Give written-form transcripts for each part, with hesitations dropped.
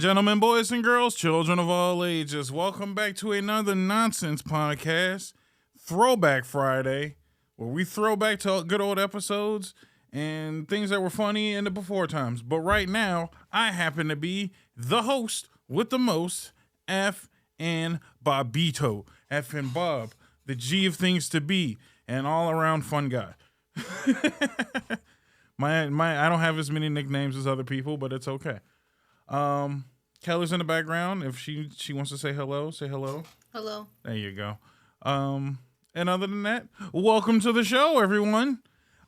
and gentlemen, boys and girls, children of all ages, welcome back to another nonsense podcast, Throwback Friday, where we throw back to good old episodes and things that were funny in the before times. But right now, I happen to be the host with the most, F and Bobito. F and Bob, the G of things to be, and all around fun guy. I don't have as many nicknames as other people, but it's okay. Kelly's in the background. If she wants to say hello, say hello. Hello. There you go. And other than that, welcome to the show, everyone.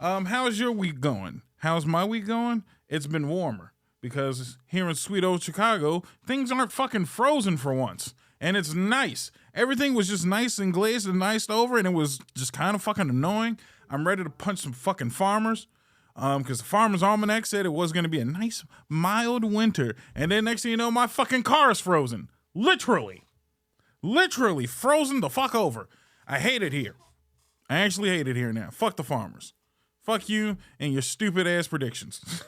How's your week going? How's my week going? It's been warmer because here in sweet old Chicago, things aren't fucking frozen for once. And it's nice. Everything was just nice and glazed and iced over, and it was just kind of fucking annoying. I'm ready to punch some fucking farmers. Because the Farmer's Almanac said it was going to be a nice, mild winter. And then next thing you know, my fucking car is frozen. Literally frozen the fuck over. I hate it here. I actually hate it here now. Fuck the farmers. Fuck you and your stupid ass predictions.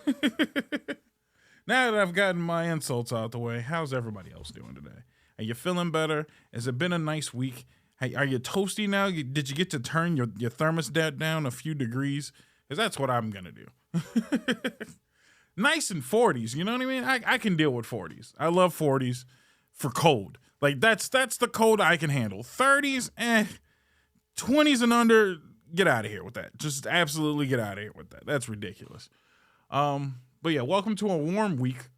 Now that I've gotten my insults out the way, how's everybody else doing today? Are you feeling better? Has it been a nice week? Hey, are you toasty now? Did you get to turn your thermostat down a few degrees? Because that's what I'm going to do. Nice in 40s, you know what I mean? I can deal with 40s. I love 40s for cold. Like, that's the cold I can handle. 30s, 20s and under, get out of here with that. Just absolutely get out of here with that. That's ridiculous. But yeah, welcome to a warm week,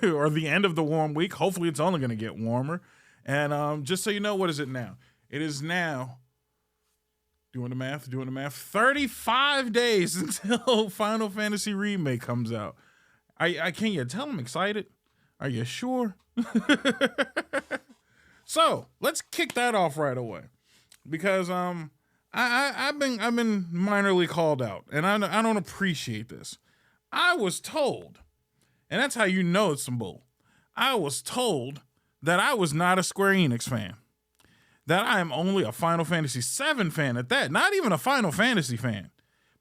or the end of the warm week. Hopefully it's only going to get warmer. And just so you know, what is it now? It is now... Doing the math, 35 days until Final Fantasy Remake comes out. Can you tell I'm excited? Are you sure? So, let's kick that off right away. Because I've been minorly called out, and I don't appreciate this. I was told, and that's how you know it's some bull. I was told that I was not a Square Enix fan. That I am only a Final Fantasy VII fan at that. Not even a Final Fantasy fan,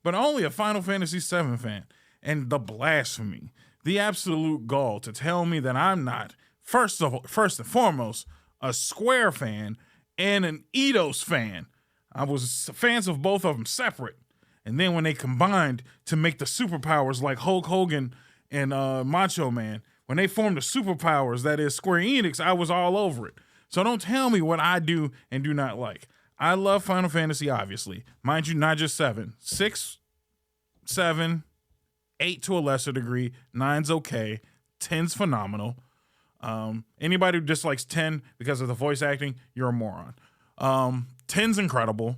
but only a Final Fantasy VII fan. And the blasphemy, the absolute gall to tell me that I'm not, first and foremost, a Square fan and an Eidos fan. I was fans of both of them separate. And then when they combined to make the superpowers like Hulk Hogan and Macho Man, when they formed the superpowers, that is Square Enix, I was all over it. So don't tell me what I do and do not like. I love Final Fantasy, obviously. Mind you, not just 7. 6, 7, 8 to a lesser degree. 9's okay. 10's phenomenal. Anybody who dislikes 10 because of the voice acting, you're a moron. 10's incredible.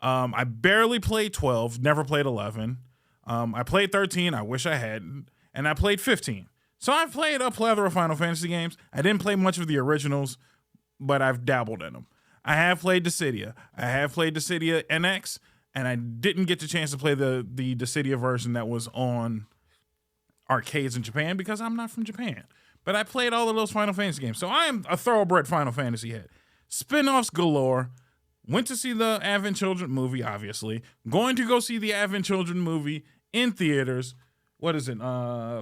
I barely played 12, never played 11. I played 13, I wish I hadn't. And I played 15. So I've played a plethora of Final Fantasy games. I didn't play much of the originals, but I've dabbled in them. I have played Dissidia. I have played Dissidia NX, and I didn't get the chance to play the Dissidia version that was on arcades in Japan because I'm not from Japan. But I played all of those Final Fantasy games, so I am a thoroughbred Final Fantasy head. Spin-offs galore. Went to see the Advent Children movie, obviously. Going to go see the Advent Children movie in theaters. What is it?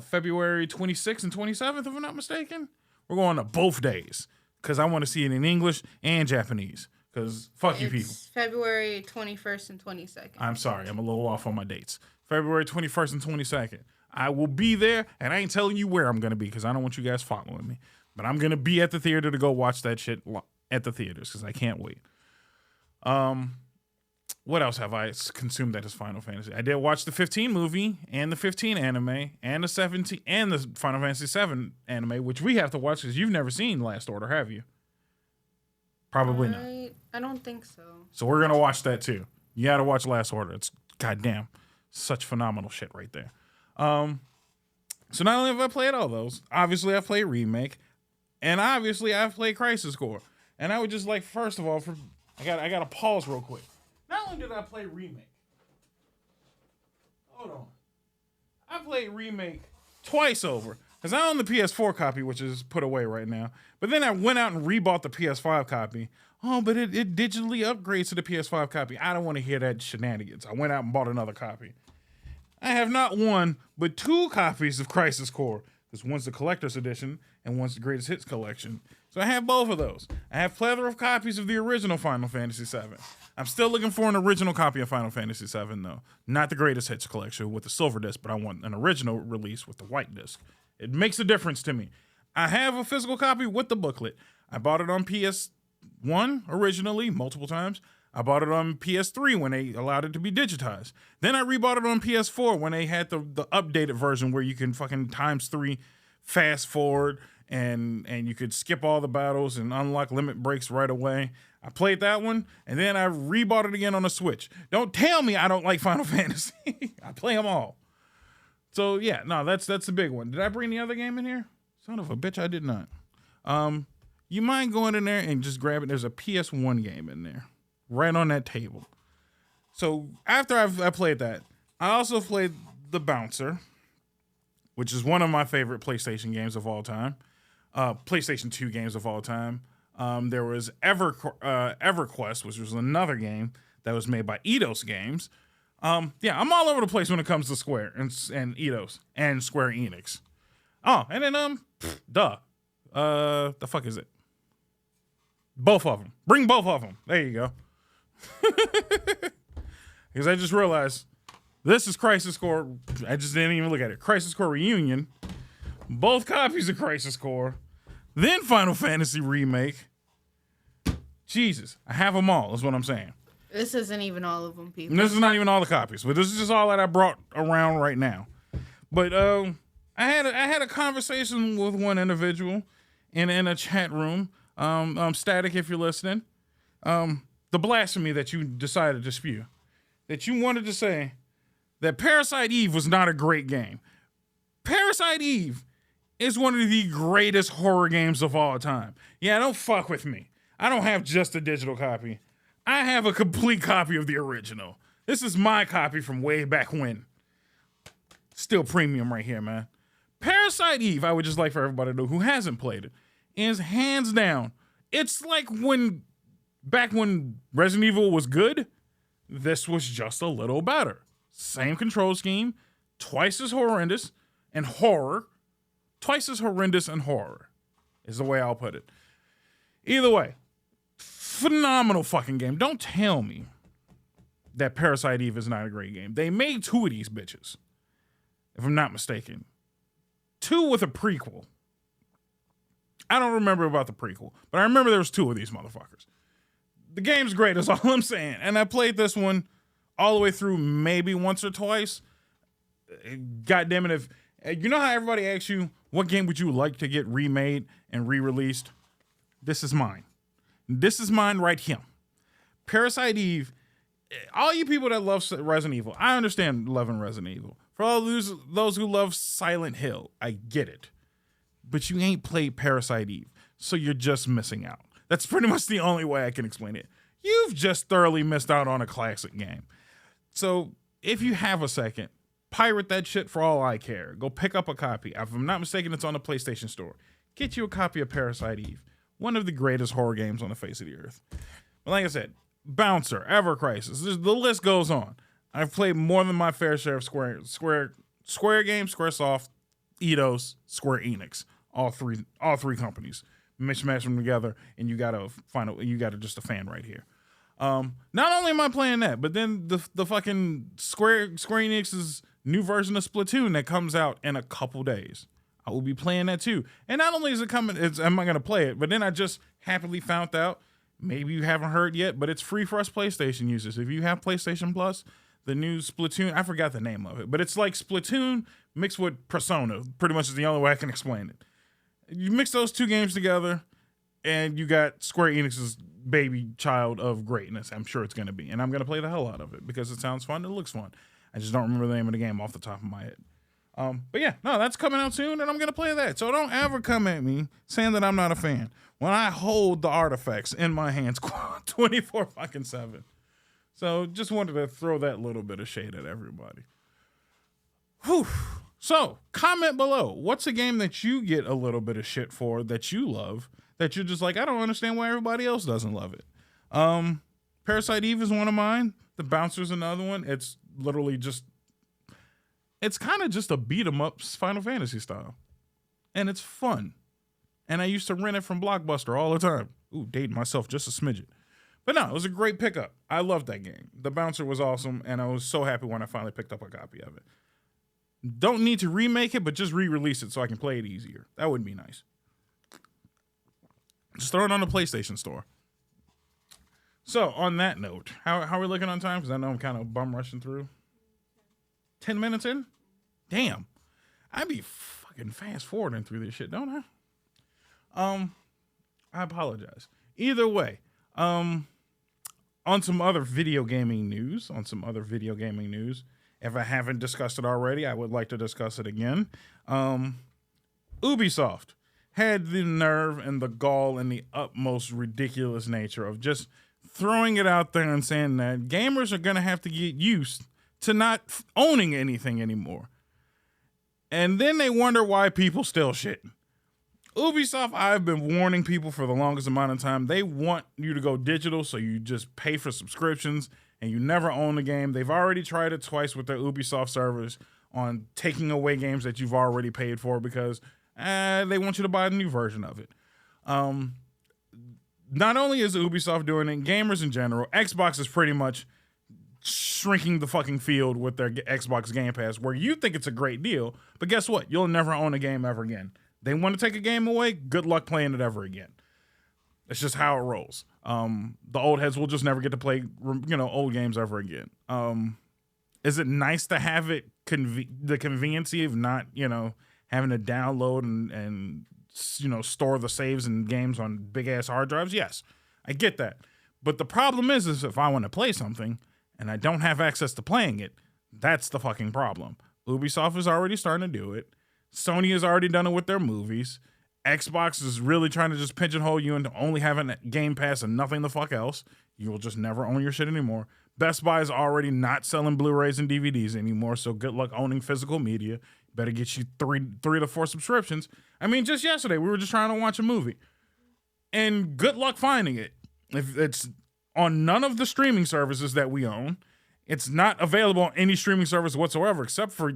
February 26th and 27th, if I'm not mistaken? We're going to both days. Because I want to see it in English and Japanese. Because fuck you people. It's February 21st and 22nd. I'm sorry. I'm a little off on my dates. February 21st and 22nd. I will be there, and I ain't telling you where I'm going to be because I don't want you guys following me. But I'm going to be at the theater to go watch that shit at the theaters because I can't wait. What else have I consumed that is Final Fantasy? I did watch the 15 movie and the 15 anime and the 17 and the Final Fantasy 7 anime, which we have to watch because you've never seen Last Order, have you? Probably not. I don't think so. So we're gonna watch that too. You gotta watch Last Order. It's goddamn such phenomenal shit right there. So not only have I played all those, obviously I've played Remake, and obviously I've played Crisis Core. And I would just like, first of all, I gotta pause real quick. Not only did I play Remake, hold on, I played Remake twice over. Because I own the PS4 copy, which is put away right now. But then I went out and rebought the PS5 copy. Oh, but it digitally upgrades to the PS5 copy. I don't want to hear that shenanigans. I went out and bought another copy. I have not one, but two copies of Crisis Core. Because one's the collector's edition, and one's the greatest hits collection. So I have both of those. I have plethora of copies of the original Final Fantasy VII. I'm still looking for an original copy of Final Fantasy VII, though. Not the greatest hits collection with the silver disc, but I want an original release with the white disc. It makes a difference to me. I have a physical copy with the booklet. I bought it on PS1 originally, multiple times. I bought it on PS3 when they allowed it to be digitized. Then I rebought it on PS4 when they had the updated version where you can fucking ×3 fast forward and you could skip all the battles and unlock limit breaks right away. I played that one, and then I rebought it again on the Switch. Don't tell me I don't like Final Fantasy. I play them all. So yeah, no, that's the big one. Did I bring the other game in here? Son of a bitch, I did not. You mind going in there and just grabbing? There's a PS1 game in there, right on that table. So after I played that, I also played The Bouncer, which is one of my favorite PlayStation games of all time. PlayStation 2 games of all time. There was EverQuest, which was another game that was made by Eidos Games. Yeah, I'm all over the place when it comes to Square and Eidos and Square Enix. Oh, and then the fuck is it? Both of them. Bring both of them. There you go. Because I just realized this is Crisis Core. I just didn't even look at it. Crisis Core Reunion. Both copies of Crisis Core. Then Final Fantasy Remake. Jesus, I have them all, is what I'm saying. This isn't even all of them, people. And this is not even all the copies, but this is just all that I brought around right now. But I had a conversation with one individual in a chat room. Static, if you're listening. The blasphemy that you decided to spew. That you wanted to say that Parasite Eve was not a great game. Parasite Eve is one of the greatest horror games of all time. Yeah, don't fuck with me. I don't have just a digital copy. I have a complete copy of the original. This is my copy from way back when. Still premium right here, man. Parasite Eve, I would just like for everybody to know who hasn't played it, is hands down. It's like back when Resident Evil was good, this was just a little better. Same control scheme, twice as horrendous and horror. Twice as horrendous and horror is the way I'll put it. Either way, phenomenal fucking game. Don't tell me that Parasite Eve is not a great game. They made 2 of these bitches, if I'm not mistaken. 2 with a prequel. I don't remember about the prequel, but I remember there was 2 of these motherfuckers. The game's great, is all I'm saying. And I played this one all the way through maybe once or twice. God damn it, if you know how everybody asks you, what game would you like to get remade and re-released? This is mine. This is mine right here. Parasite Eve, all you people that love Resident Evil, I understand loving Resident Evil. For all those who love Silent Hill, I get it. But you ain't played Parasite Eve, so you're just missing out. That's pretty much the only way I can explain it. You've just thoroughly missed out on a classic game. So if you have a second, pirate that shit for all I care. Go pick up a copy. If I'm not mistaken, it's on the PlayStation Store. Get you a copy of Parasite Eve. One of the greatest horror games on the face of the earth. But like I said, Bouncer, Ever Crisis, the list goes on. I've played more than my fair share of Square games, Squaresoft, Eidos, Square Enix. All three companies. Mishmash them together, and you got just a fan right here. Not only am I playing that, but then the fucking Square Enix's new version of Splatoon that comes out in a couple days. I will be playing that too. And not only is it coming, am I going to play it, but then I just happily found out, maybe you haven't heard yet, but it's free for us PlayStation users. If you have PlayStation Plus, the new Splatoon, I forgot the name of it, but it's like Splatoon mixed with Persona. Pretty much is the only way I can explain it. You mix those 2 games together, and you got Square Enix's baby child of greatness. I'm sure it's going to be. And I'm going to play the hell out of it because it sounds fun. It looks fun. I just don't remember the name of the game off the top of my head. But yeah, no, that's coming out soon, and I'm going to play that. So don't ever come at me saying that I'm not a fan when I hold the artifacts in my hands 24/7. So just wanted to throw that little bit of shade at everybody. Whew. So comment below. What's a game that you get a little bit of shit for that you love, that you're just like, I don't understand why everybody else doesn't love it? Parasite Eve is one of mine. The Bouncer's another one. It's literally just, it's kind of just a beat 'em up Final Fantasy style. And it's fun. and I used to rent it from Blockbuster all the time. Ooh, dating myself just a smidget. But no, it was a great pickup. I loved that game. The bouncer was awesome, and I was so happy when I finally picked up a copy of it. Don't need to remake it, but just re-release it so I can play it easier. That would be nice. Just throw it on the PlayStation Store. So, on that note, how are we looking on time? Because I know I'm kind of bum rushing through. 10 minutes in? Damn. I be fucking fast forwarding through this shit, don't I? I apologize. Either way, on some other video gaming news, if I haven't discussed it already, I would like to discuss it again. Ubisoft had the nerve and the gall and the utmost ridiculous nature of just throwing it out there and saying that gamers are going to have to get used to not owning anything anymore. And then they wonder why people still shit. Ubisoft, I've been warning people for the longest amount of time. They want you to go digital, so you just pay for subscriptions and you never own the game. They've already tried it twice with their Ubisoft servers on taking away games that you've already paid for because they want you to buy a new version of it. Not only is Ubisoft doing it, gamers in general, Xbox is pretty much shrinking the fucking field with their Xbox Game Pass, where you think it's a great deal, but guess what? You'll never own a game ever again. They want to take a game away, good luck playing it ever again. It's just how it rolls. The old heads will just never get to play, old games ever again. Is it nice to have it the conveniency of not, having to download and store the saves and games on big ass hard drives? Yes, I get that. But the problem is if I want to play something and I don't have access to playing it, that's the fucking problem. Ubisoft is already starting to do it. Sony has already done it with their movies. Xbox is really trying to just pigeonhole you into only having Game Pass and nothing the fuck else. You will just never own your shit anymore. Best Buy is already not selling Blu-rays and DVDs anymore, so good luck owning physical media. Better get you three to four subscriptions. I mean, just yesterday, we were just trying to watch a movie. And good luck finding it. If it's on none of the streaming services that we own, it's not available on any streaming service whatsoever, except for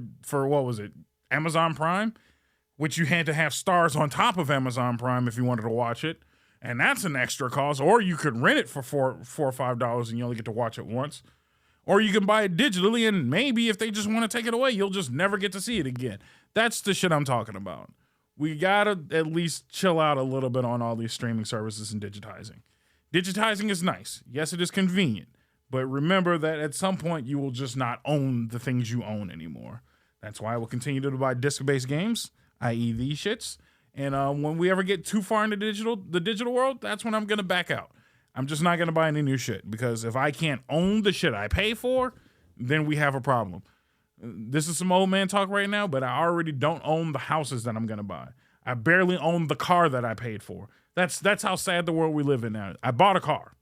what was it? Amazon Prime, which you had to have stars on top of Amazon Prime if you wanted to watch it. And that's an extra cost. Or you could rent it for $4 or $5 and you only get to watch it once. Or you can buy it digitally, and maybe if they just want to take it away, you'll just never get to see it again. That's the shit I'm talking about. We gotta at least chill out a little bit on all these streaming services and digitizing. Digitizing is nice. Yes, it is convenient. But remember that at some point, you will just not own the things you own anymore. That's why I will continue to buy disc-based games, i.e. these shits. And when we ever get too far into the digital world, that's when I'm going to back out. I'm just not going to buy any new shit, because if I can't own the shit I pay for, then we have a problem. This is some old man talk right now, but I already don't own the houses that I'm going to buy. I barely own the car that I paid for. That's how sad the world we live in now. I bought a car.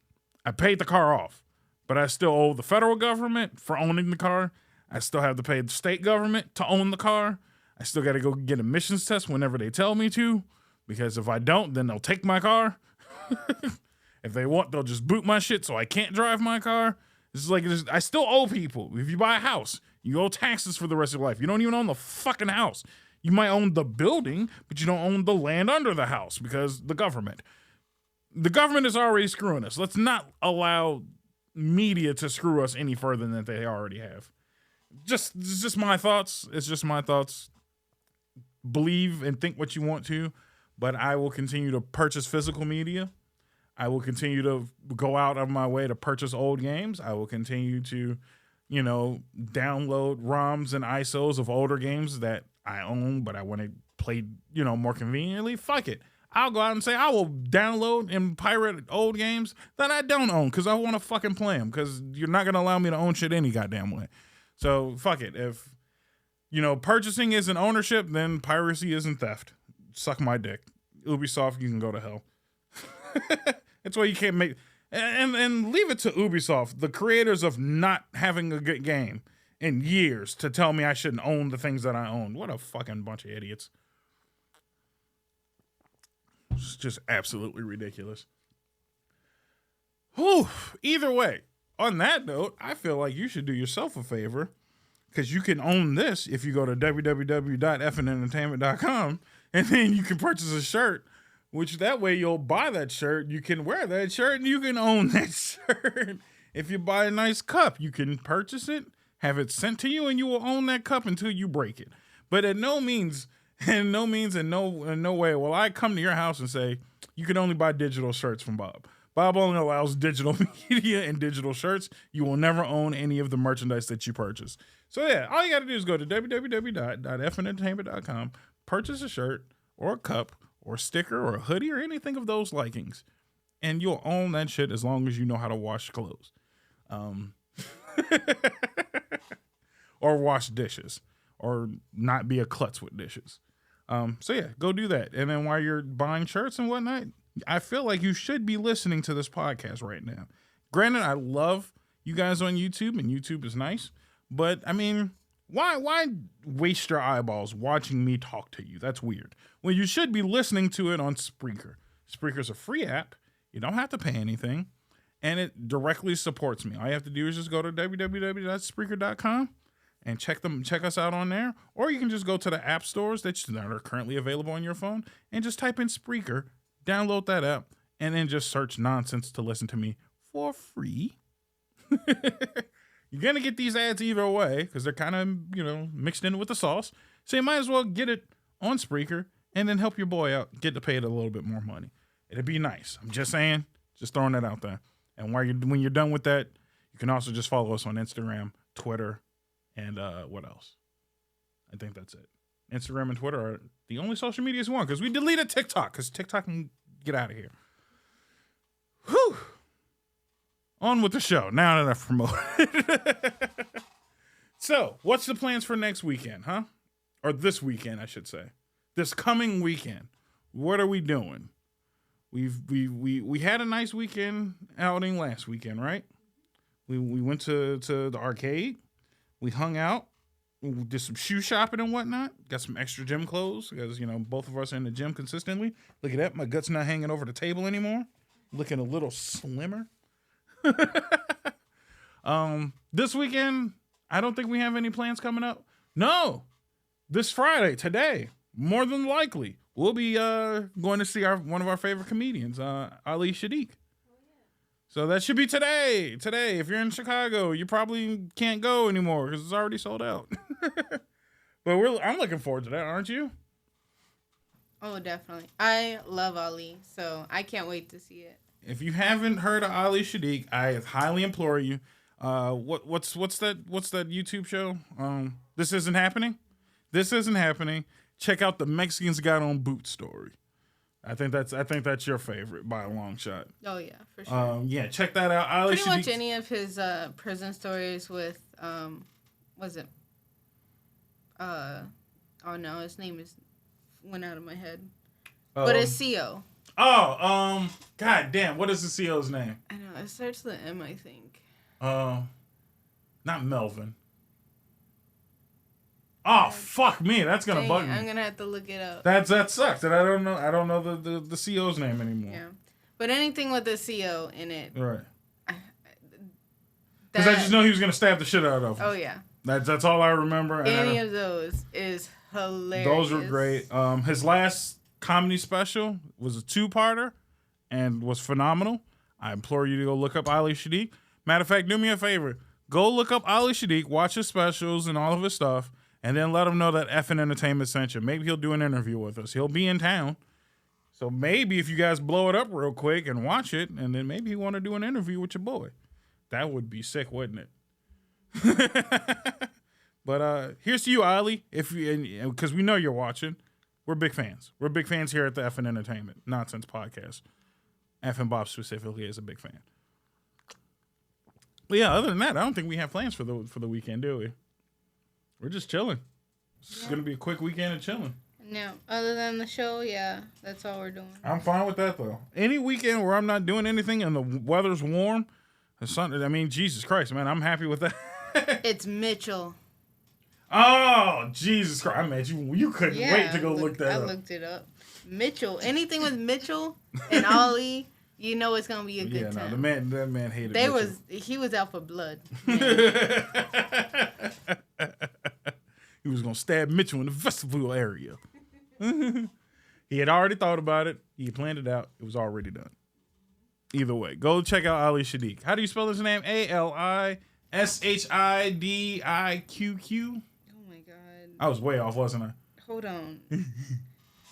I paid the car off, but I still owe the federal government for owning the car. I still have to pay the state government to own the car. I still got to go get emissions tests whenever they tell me to, because if I don't, then they'll take my car. If they want, they'll just boot my shit so I can't drive my car. It's like I still owe people. If you buy a house, you owe taxes for the rest of your life. You don't even own the fucking house. You might own the building, but you don't own the land under the house because the government is already screwing us. Let's not allow media to screw us any further than they already have. It's just my thoughts. It's just my thoughts. Believe and think what you want to, but I will continue to purchase physical media. I will continue to go out of my way to purchase old games. I will continue to, download ROMs and ISOs of older games that I own, but I want to play, more conveniently. Fuck it. I'll go out and say I will download and pirate old games that I don't own because I want to fucking play them, because you're not going to allow me to own shit any goddamn way. So fuck it. If, purchasing isn't ownership, then piracy isn't theft. Suck my dick. Ubisoft, you can go to hell. That's why you can't make... And leave it to Ubisoft, the creators of not having a good game in years, to tell me I shouldn't own the things that I own. What a fucking bunch of idiots. It's just absolutely ridiculous. Whew. Either way, on that note, I feel like you should do yourself a favor, because you can own this if you go to www.fnentertainment.com, and then you can purchase a shirt which that way you'll buy that shirt, you can wear that shirt, and you can own that shirt. If you buy a nice cup, you can purchase it, have it sent to you, and you will own that cup until you break it. But in no way will I come to your house and say, you can only buy digital shirts from Bob. Bob only allows digital media and digital shirts. You will never own any of the merchandise that you purchase. So yeah, all you got to do is go to www.fnentertainment.com, purchase a shirt or a cup or a sticker or a hoodie or anything of those likings, and you'll own that shit as long as you know how to wash clothes. Or wash dishes, or not be a klutz with dishes. So yeah, go do that. And then while you're buying shirts and whatnot, I feel like you should be listening to this podcast right now. Granted, I love you guys on YouTube, and YouTube is nice, but I mean, why waste your eyeballs watching me talk to you? That's weird. Well, you should be listening to it on Spreaker. Spreaker's a free app. You don't have to pay anything, and it directly supports me. All you have to do is just go to www.spreaker.com and check us out on there. Or you can just go to the app stores that are currently available on your phone and just type in Spreaker, download that app, and then just search Nonsense to listen to me for free. You're going to get these ads either way because they're kind of, mixed in with the sauce. So you might as well get it on Spreaker and then help your boy out, get to pay it a little bit more money. It'd be nice. I'm just saying, just throwing that out there. And when you're done with that, you can also just follow us on Instagram, Twitter, and what else? I think that's it. Instagram and Twitter are the only social medias we want because we deleted TikTok because TikTok can get out of here. Whew. On with the show. Now that I've promoted. So, what's the plans for next weekend, huh? Or this weekend, I should say. This coming weekend. What are we doing? We had a nice weekend outing last weekend, right? We went to the arcade. We hung out. We did some shoe shopping and whatnot. Got some extra gym clothes because, both of us are in the gym consistently. Look at that. My gut's not hanging over the table anymore. Looking a little slimmer. This weekend, I don't think we have any plans coming up. No. This Friday, today, more than likely, we'll be going to see one of our favorite comedians, Ali Shadiq. So that should be today. Today, if you're in Chicago, you probably can't go anymore because it's already sold out. But I'm looking forward to that, aren't you? Oh, definitely. I love Ali, so I can't wait to see it. If you haven't heard of Ali Shadiq, I highly implore you. What's that YouTube show? This Isn't Happening. This Isn't Happening. Check out the Mexicans Got on Boot story. I think that's your favorite by a long shot. Oh yeah, for sure. Yeah, check that out. Ali Pretty Shadiq. much any of his prison stories with was it? Oh no, his name went out of my head. But it's CO. Oh, god damn, what is the CO's name? I know, it starts with an M, I think. Not Melvin. Oh, fuck me, that's gonna bug me. I'm gonna have to look it up. That sucks. That I don't know the CO's name anymore. Yeah, but anything with the CO in it, right? Because I just know he was gonna stab the shit out of him. Oh yeah. That's all I remember. Any of those is hilarious. Those were great. His last comedy special was a 2-parter and was phenomenal. I implore you to go look up Ali Shadiq. Matter of fact, do me a favor. Go look up Ali Shadiq, watch his specials and all of his stuff, and then let him know that FN Entertainment sent you. Maybe he'll do an interview with us. He'll be in town. So maybe if you guys blow it up real quick and watch it, and then maybe he want to do an interview with your boy. That would be sick, wouldn't it? But here's to you, Ali. Because we know you're watching. We're big fans. We're big fans here at the FN Entertainment Nonsense Podcast. FN Bob specifically is a big fan. But yeah, other than that, I don't think we have plans for the weekend, do we? We're just chilling. It's gonna be a quick weekend of chilling. No, other than the show, yeah, that's all we're doing. I'm fine with that though. Any weekend where I'm not doing anything and the weather's warm, Jesus Christ, man, I'm happy with that. It's Mitchell. Oh, Jesus Christ. I meant you couldn't wait to go look that up. I looked it up. Mitchell. Anything with Mitchell and Ollie, you know it's gonna be a good time. No, that man hated Mitchell. He was out for blood. He was gonna stab Mitchell in the vestibule area. He had already thought about it. He planned it out. It was already done. Either way, go check out Ali Shadiq. How do you spell his name? ALISHIDIQQ. Oh my god. I was way off, wasn't I? Hold on.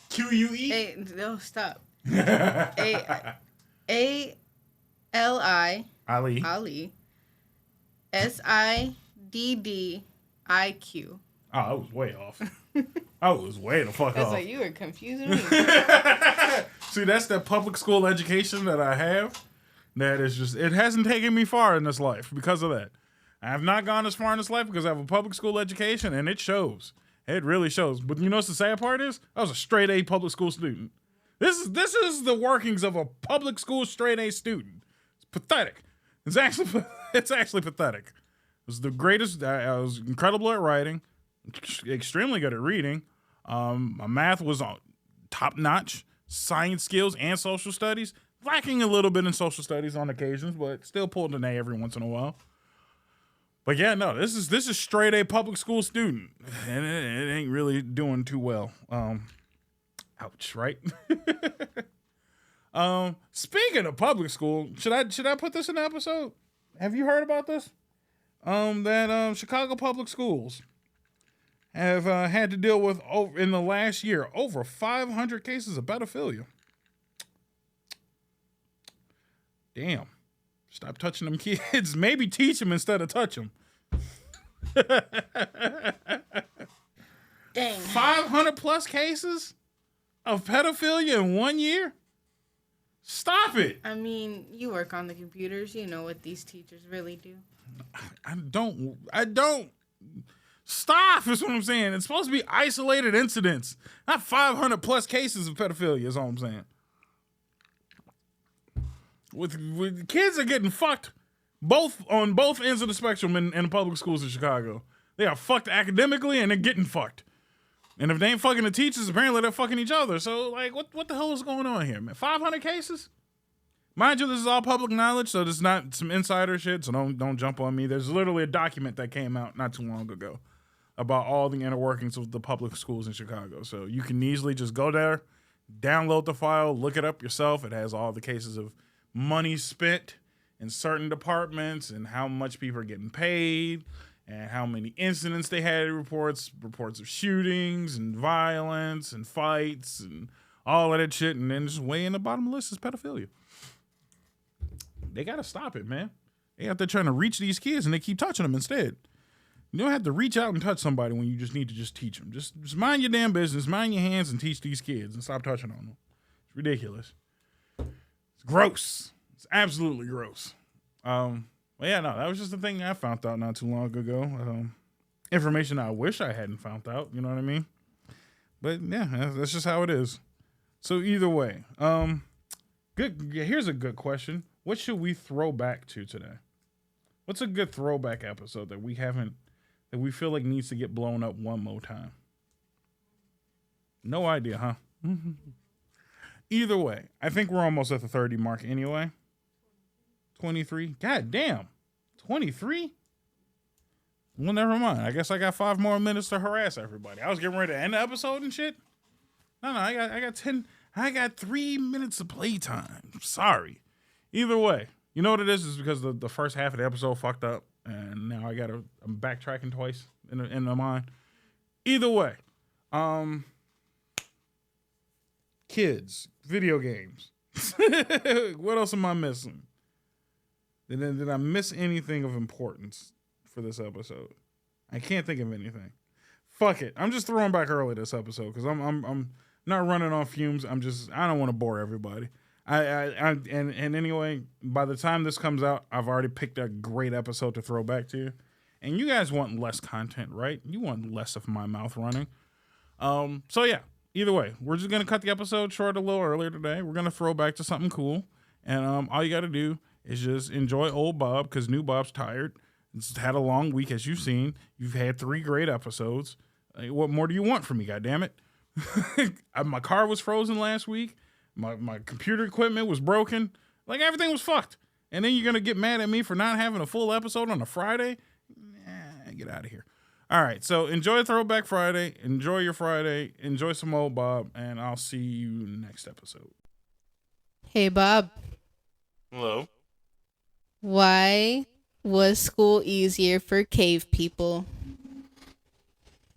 QUE? No, stop. A-L-I. Ali. SIDDIQ. Oh, I was way off. I was way the fuck That's off. like you were confusing me. See, that's that public school education that I have. That is just, it hasn't taken me far in this life because of that. I have not gone as far in this life because I have a public school education, and it shows. It really shows. But you know what the sad part is? I was a straight A public school student. This is the workings of a public school straight A student. It's pathetic. It's actually pathetic. It was the greatest. I was incredible at writing, extremely good at reading. My math was top notch. Science skills and social studies, lacking a little bit in social studies on occasions, but still pulled an A every once in a while. But yeah, no, this is straight A public school student, and it ain't really doing too well. Ouch, right? Speaking of public school, should I put this in the episode? Have you heard about this? That Chicago public schools have had to deal with, in the last year, over 500 cases of pedophilia. Damn. Stop touching them kids. Maybe teach them instead of touch them. Dang. 500 plus cases of pedophilia in 1 year? Stop it. I mean, you work on the computers. You know what these teachers really do. I don't. Stop is what I'm saying. It's supposed to be isolated incidents, not 500 plus cases of pedophilia is all I'm saying. With kids are getting fucked on both ends of the spectrum in the public schools in Chicago. They are fucked academically and they're getting fucked. And if they ain't fucking the teachers, apparently they're fucking each other. So, like, what the hell is going on here, man? 500 cases? Mind you, this is all public knowledge, so this is not some insider shit, so don't jump on me. There's literally a document that came out not too long ago about all the inner workings of the public schools in Chicago. So you can easily just go there, download the file, look it up yourself. It has all the cases of money spent in certain departments and how much people are getting paid and how many incidents they had, reports of shootings and violence and fights and all of that shit. And then just way in the bottom of the list is pedophilia. They got to stop it, man. They out there trying to reach these kids and they keep touching them instead. You don't have to reach out and touch somebody when you just need to just teach them. Just mind your damn business, mind your hands and teach these kids and stop touching on them. It's ridiculous. It's gross. It's absolutely gross. Well, yeah, no, that was just the thing I found out not too long ago. Information I wish I hadn't found out, you know what I mean? But yeah, that's just how it is. So either way, here's a good question. What should we throw back to today? What's a good throwback episode that we feel like needs to get blown up one more time? No idea, huh? Either way, I think we're almost at the 30 mark anyway. 23. God damn. 23? Well, never mind. I guess I got 5 more minutes to harass everybody. I was getting ready to end the episode and shit. No, I got 10. I got 3 minutes of playtime. Sorry. Either way, you know what it is? It's because the first half of the episode fucked up, and now I'm backtracking twice in my mind. Either way, kids, video games. What else am I missing? Did I miss anything of importance for this episode? I can't think of anything. Fuck it. I'm just throwing back early this episode because I'm not running on fumes. I don't want to bore everybody. And anyway, by the time this comes out, I've already picked a great episode to throw back to you. And you guys want less content, right? You want less of my mouth running. So yeah, either way, we're just going to cut the episode short a little earlier today. We're going to throw back to something cool. And all you got to do is just enjoy old Bob because new Bob's tired. It's had a long week, as you've seen. You've had 3 great episodes. What more do you want from me, goddammit? My car was frozen last week. My computer equipment was broken. Like, everything was fucked. And then you're going to get mad at me for not having a full episode on a Friday? Nah, get out of here. All right, so enjoy Throwback Friday. Enjoy your Friday. Enjoy some old Bob, and I'll see you next episode. Hey, Bob. Hello. Why was school easier for cave people?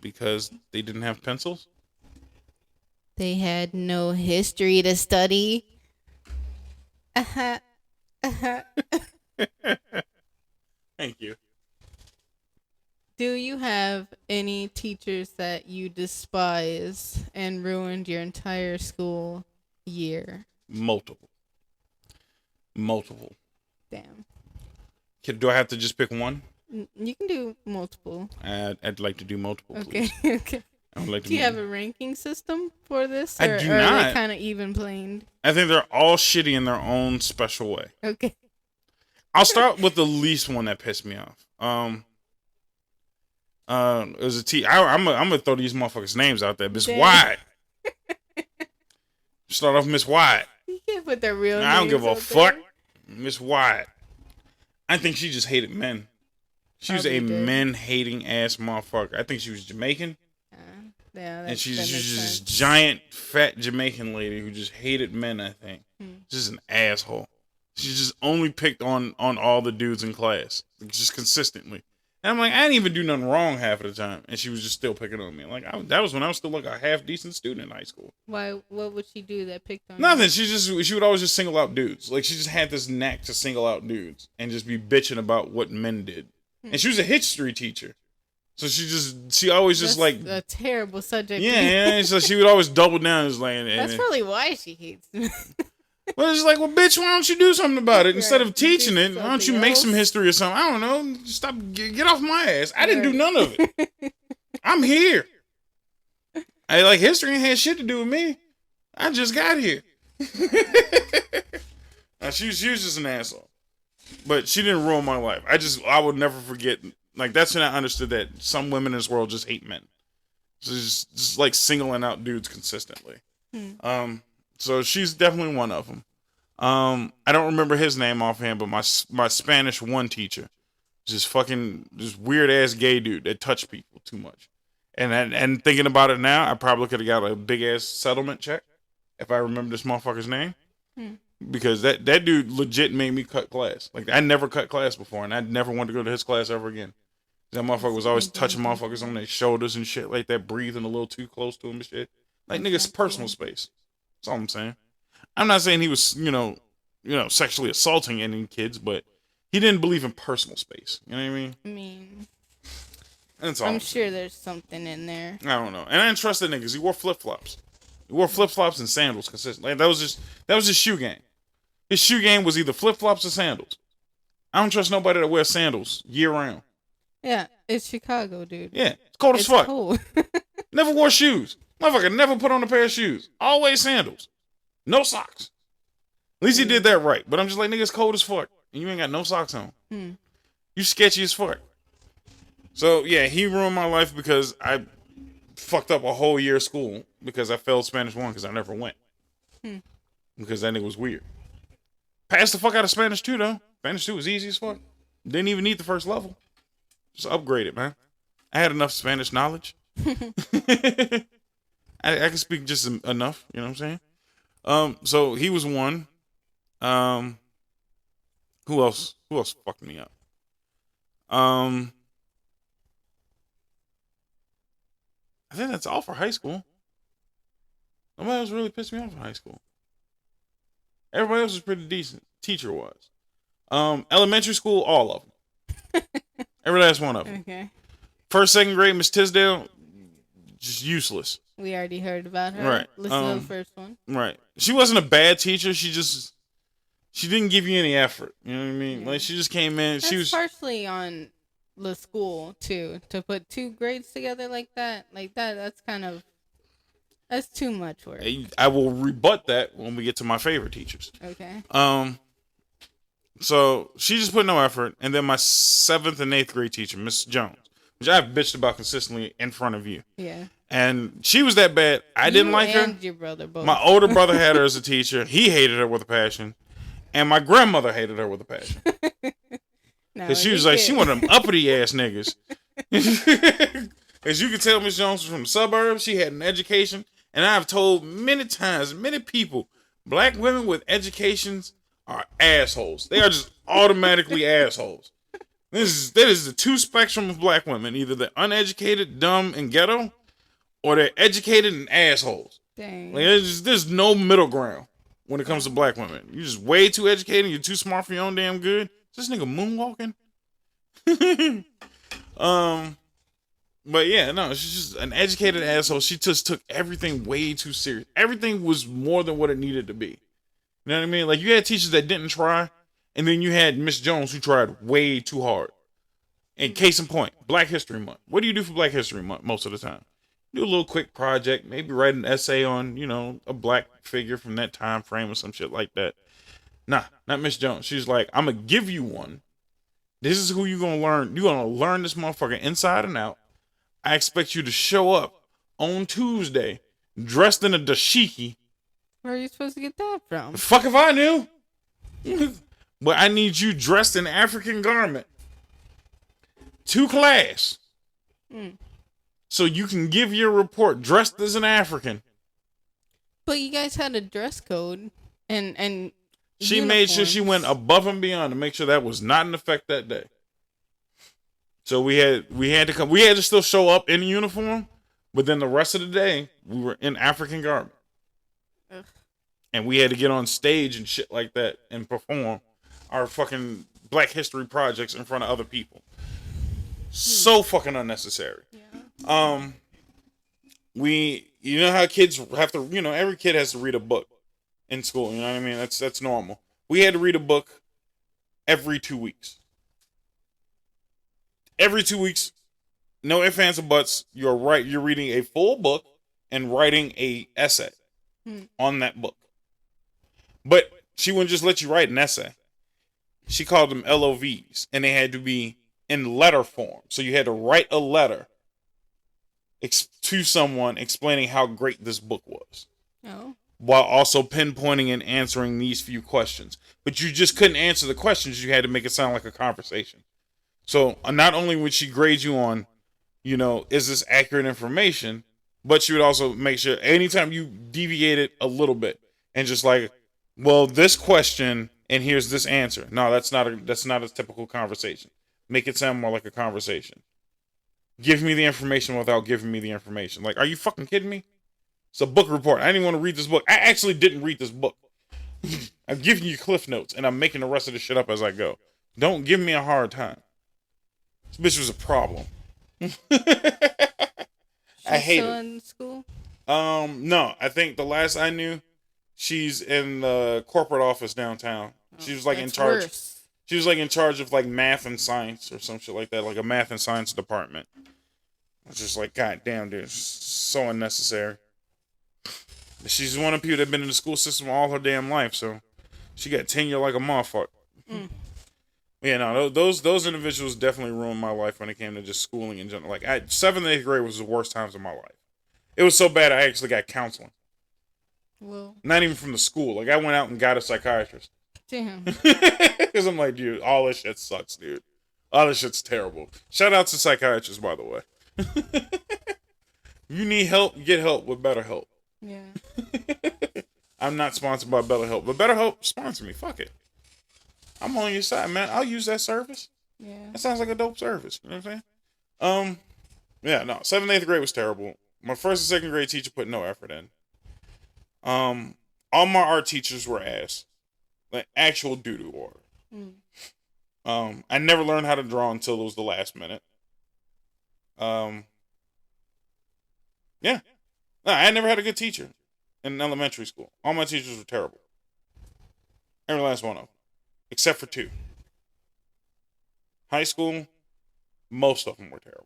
Because they didn't have pencils? They had no history to study. Thank you. Do you have any teachers that you despise and ruined your entire school year? Multiple. Damn. Do I have to just pick one? You can do multiple. I'd like to do multiple, Okay, please. okay. I would like to Do you have a ranking system for this? I do or not. Are they kind of even planed? I think they're all shitty in their own special way. Okay. I'll start with the least one that pissed me off. It was I'm gonna throw these motherfuckers' names out there. Miss White. Start off Miss White. You can't put their real names. I don't give a out fuck. there. Miss White. I think she just hated men. She was a men-hating ass motherfucker. I think she was Jamaican. Yeah, and she's just this giant, fat Jamaican lady who just hated men, I think. Just an asshole. She just only picked on all the dudes in class. Just consistently. And I'm like, I didn't even do nothing wrong half of the time. And she was just still picking on me. Like, that was when I was still like a half-decent student in high school. Why? What would she do that picked on Nothing. you? She would always just single out dudes. Like, she just had this knack to single out dudes. And just be bitching about what men did. And she was a history teacher. So she always just That's like a terrible subject. Yeah. So she would always double down. It's like, that's probably why she hates me. Well, it's like, well, bitch, why don't you do something about it instead of teaching it? Why don't you make else? some history or something? I don't know. Stop. Get off my ass. I didn't do none of it. I'm here. I like history ain't had shit to do with me. I just got here. She was just an asshole, but she didn't ruin my life. I would never forget. Like, that's when I understood that some women in this world just hate men. So just like singling out dudes consistently. So she's definitely one of them. I don't remember his name offhand, but my Spanish 1 teacher, just weird ass gay dude that touched people too much. And thinking about it now, I probably could have got a big ass settlement check if I remember this motherfucker's name. Because that dude legit made me cut class. Like, I never cut class before, and I never wanted to go to his class ever again. That motherfucker was always touching motherfuckers on their shoulders and shit like that, breathing a little too close to him and shit. Like, nigga's personal space. That's all I'm saying. I'm not saying he was, sexually assaulting any kids, but he didn't believe in personal space. You know what I mean? That's all. I'm sure there's something in there. I don't know. And I didn't trust that nigga because he wore flip-flops. He wore flip-flops and sandals consistently. Like, that was his shoe game. His shoe game was either flip-flops or sandals. I don't trust nobody that wears sandals year-round. Yeah, it's Chicago, dude. Yeah, it's cold as fuck. Cold. Never wore shoes. Motherfucker never put on a pair of shoes. Always sandals. No socks. At least he did that right. But I'm just like, nigga, it's cold as fuck. And you ain't got no socks on. You sketchy as fuck. So, yeah, he ruined my life because I fucked up a whole year of school because I failed Spanish 1 because I never went. Because that nigga was weird. Passed the fuck out of Spanish 2, though. Spanish 2 was easy as fuck. Didn't even need the first level. Just upgrade it, man. I had enough Spanish knowledge. I can speak just enough, you know what I'm saying? So he was one. Who else fucked me up? I think that's all for high school. Nobody else really pissed me off in high school. Everybody else was pretty decent, teacher-wise. Elementary school, all of them. Every last one of them. Okay. First, second grade, Miss Tisdale, just useless. We already heard about her. Right. Listen to the first one. Right. She wasn't a bad teacher. She didn't give you any effort. You know what I mean? Yeah. Like, she just came in. That's she was partially on the school too. To put 2 grades together like that, that's too much work. I will rebut that when we get to my favorite teachers. Okay. So she just put no effort, and then my 7th and 8th grade teacher, Miss Jones, which I've bitched about consistently in front of you. Yeah. And she was that bad. I didn't like her. And your brother both. My older brother had her as a teacher. He hated her with a passion, and my grandmother hated her with a passion. Because she was like, she one of them uppity ass niggas. As you can tell, Miss Jones was from the suburbs. She had an education. And I've told many times, many people, black women with educations are assholes. They are just automatically assholes. That is the two spectrum of black women. Either they're uneducated, dumb, and ghetto, or they're educated and assholes. Dang. Like, there's no middle ground when it comes to black women. You're just way too educated. You're too smart for your own damn good. Is this nigga moonwalking? But yeah, no, she's just an educated asshole. She just took everything way too serious. Everything was more than what it needed to be. You know what I mean? Like, you had teachers that didn't try, and then you had Miss Jones who tried way too hard. And case in point, Black History Month. What do you do for Black History Month most of the time? Do a little quick project, maybe write an essay on, a black figure from that time frame or some shit like that. Nah, not Miss Jones. She's like, I'm going to give you one. This is who you're going to learn. You're going to learn this motherfucker inside and out. I expect you to show up on Tuesday dressed in a dashiki. Where are you supposed to get that from? The fuck if I knew. But I need you dressed in African garment to class. So you can give your report dressed as an African. But you guys had a dress code and she made sure she went above and beyond to make sure that was not in effect that day. So we had to still show up in uniform, but then the rest of the day we were in African garment. Ugh. And we had to get on stage and shit like that and perform our fucking Black History projects in front of other people. So fucking unnecessary. Yeah. You know how kids have to, every kid has to read a book in school, you know what I mean? That's normal. We had to read a book every 2 weeks. Every 2 weeks, no ifs, ands, or buts. You're reading a full book and writing a essay on that book. But she wouldn't just let you write an essay. She called them LOVs, and they had to be in letter form. So you had to write a letter to someone explaining how great this book was. Oh. While also pinpointing and answering these few questions. But you just couldn't answer the questions. You had to make it sound like a conversation. So not only would she grade you on, is this accurate information, but she would also make sure anytime you deviated a little bit and just like, well, this question and here's this answer. No, that's not a typical conversation. Make it sound more like a conversation. Give me the information without giving me the information. Like, are you fucking kidding me? It's a book report. I didn't even want to read this book. I actually didn't read this book. I'm giving you cliff notes and I'm making the rest of the shit up as I go. Don't give me a hard time. This bitch was a problem. I hate still it. In school? No. I think the last I knew, she's in the corporate office downtown. She was like in charge. Worse. She was like in charge of like math and science or some shit like that, like a math and science department. I was just like, God damn, dude, so unnecessary. She's one of the people that have been in the school system all her damn life, so she got tenure like a motherfucker. Yeah, no, those individuals definitely ruined my life when it came to just schooling in general. Like, 7th and 8th grade was the worst times of my life. It was so bad I actually got counseling. Well, not even from the school. Like, I went out and got a psychiatrist. Damn. Because I'm like, dude, all this shit sucks, dude. All this shit's terrible. Shout out to psychiatrists, by the way. You need help, get help with BetterHelp. Yeah. I'm not sponsored by BetterHelp, but BetterHelp sponsor me. Fuck it. I'm on your side, man. I'll use that service. Yeah. That sounds like a dope service. You know what I'm saying? Yeah, no. 7th and 8th grade was terrible. My 1st and 2nd grade teacher put no effort in. All my art teachers were ass. Like, actual doo-doo water. I never learned how to draw until it was the last minute. Yeah. No, I never had a good teacher in elementary school. All my teachers were terrible. Every last one of them. Except for 2. High school, most of them were terrible.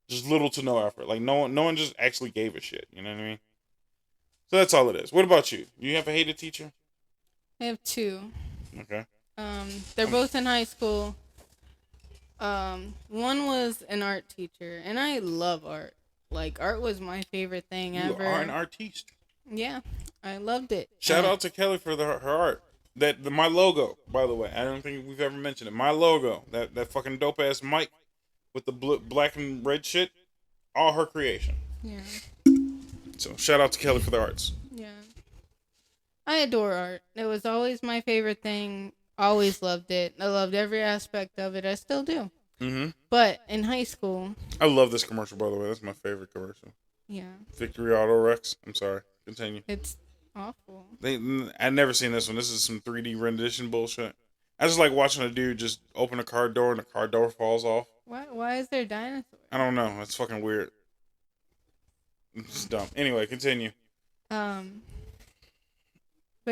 Just little to no effort. Like, no one just actually gave a shit. You know what I mean? So that's all it is. What about you? You have a hated teacher? I have 2. Okay. They're both in high school. One was an art teacher, and I love art. Like, art was my favorite thing ever. You are an artiste. Yeah, I loved it. Shout out to Kelly for her art. My logo, by the way. I don't think we've ever mentioned it. My logo, that fucking dope ass mic with the black and red shit. All her creation. Yeah. So shout out to Kelly for the arts. Yeah. I adore art. It was always my favorite thing. Always loved it. I loved every aspect of it. I still do. Mm-hmm. But in high school... I love this commercial, by the way. That's my favorite commercial. Yeah. Victory Auto Rex. I'm sorry. Continue. It's awful. I've never seen this one. This is some 3D rendition bullshit. I just like watching a dude just open a car door and the car door falls off. Why is there dinosaurs? I don't know. It's fucking weird. It's dumb. Anyway, continue. But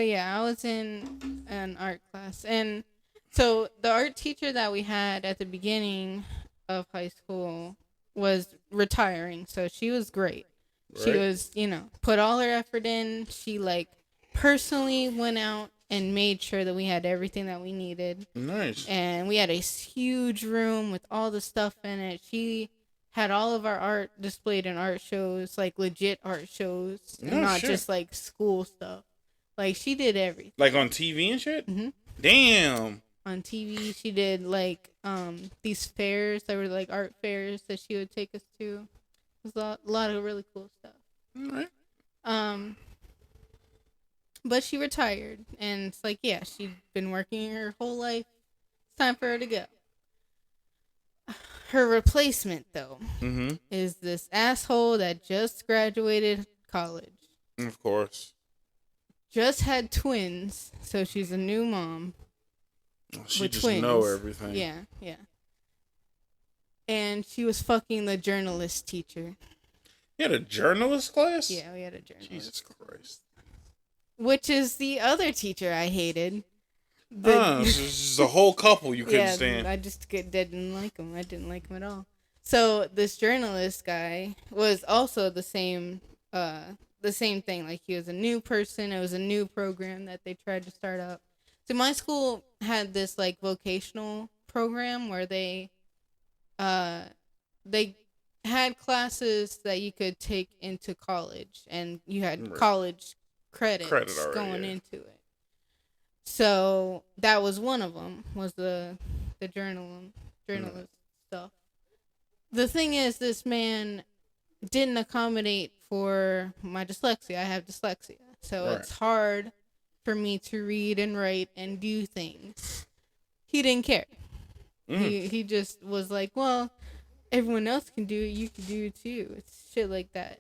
yeah, I was in an art class. And so the art teacher that we had at the beginning of high school was retiring. So she was great. Right. She was, put all her effort in. She personally went out and made sure that we had everything that we needed. Nice. And we had a huge room with all the stuff in it. She had all of our art displayed in art shows, legit art shows, and not just school stuff. She did everything. On TV and shit? Mm-hmm. Damn. On TV, she did these fairs that were art fairs that she would take us to. It was a lot of really cool stuff. All right. But she retired, and it's she'd been working her whole life. It's time for her to go. Her replacement, though, is this asshole that just graduated college. Of course. Just had twins, so she's a new mom. She just know everything. Yeah. And she was fucking the journalist teacher. You had a journalist class? Yeah, we had a journalist. Jesus Christ. Which is the other teacher I hated. This is a whole couple you couldn't stand. I just didn't like him. I didn't like him at all. So this journalist guy was also the same thing. He was a new person. It was a new program that they tried to start up. So my school had this vocational program where they had classes that you could take into college, and you had college credits already, going into it. So that was one of them, was the journalist stuff. The thing is, this man didn't accommodate for my dyslexia. I have dyslexia. So It's hard for me to read and write and do things. He didn't care. He just was like, well, everyone else can do it. You can do it too. It's shit like that.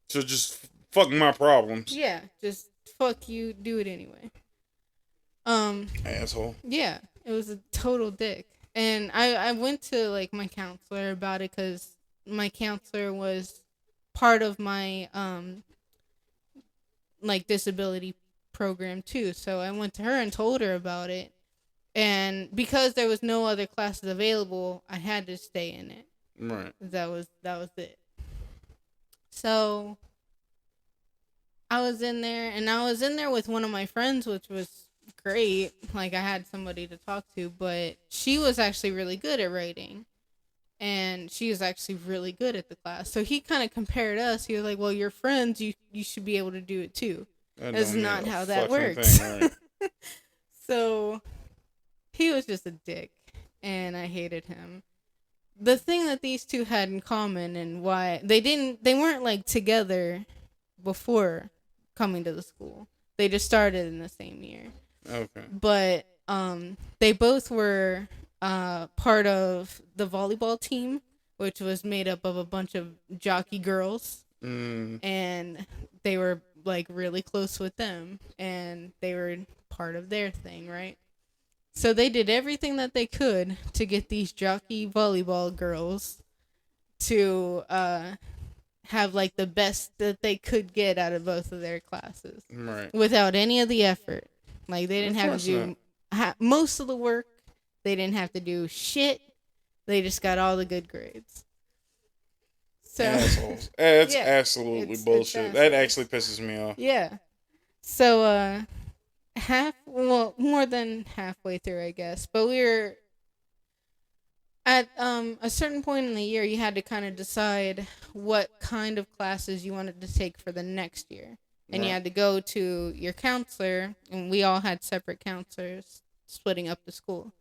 So just fuck my problems. Yeah, just fuck you. Do it anyway. Asshole. Yeah, it was a total dick. And I went to my counselor about it because my counselor was part of my disability program too. So I went to her and told her about it. And because there was no other classes available, I had to stay in it. Right. That was it. So I was in there, and I was in there with one of my friends, which was great. I had somebody to talk to, but she was actually really good at writing. And she was actually really good at the class. So he kind of compared us. He was like, well, you're friends. You should be able to do it too. That's not how that works. Thing, right? So he was just a dick. And I hated him. The thing that these two had in common, and why they weren't together before coming to the school. They just started in the same year. Okay. But they both were part of the volleyball team, which was made up of a bunch of jockey girls. And they were really close with them, and they were part of their thing, right? So they did everything that they could to get these jockey volleyball girls to have the best that they could get out of both of their classes, right? Without any of the effort. They didn't have to do most of the work. They didn't have to do shit. They just got all the good grades. So assholes. That's absolutely bullshit. That actually pisses me off. Yeah. So more than halfway through, I guess. But we were at a certain point in the year, you had to kind of decide what kind of classes you wanted to take for the next year. And you had to go to your counselor, and we all had separate counselors splitting up the school.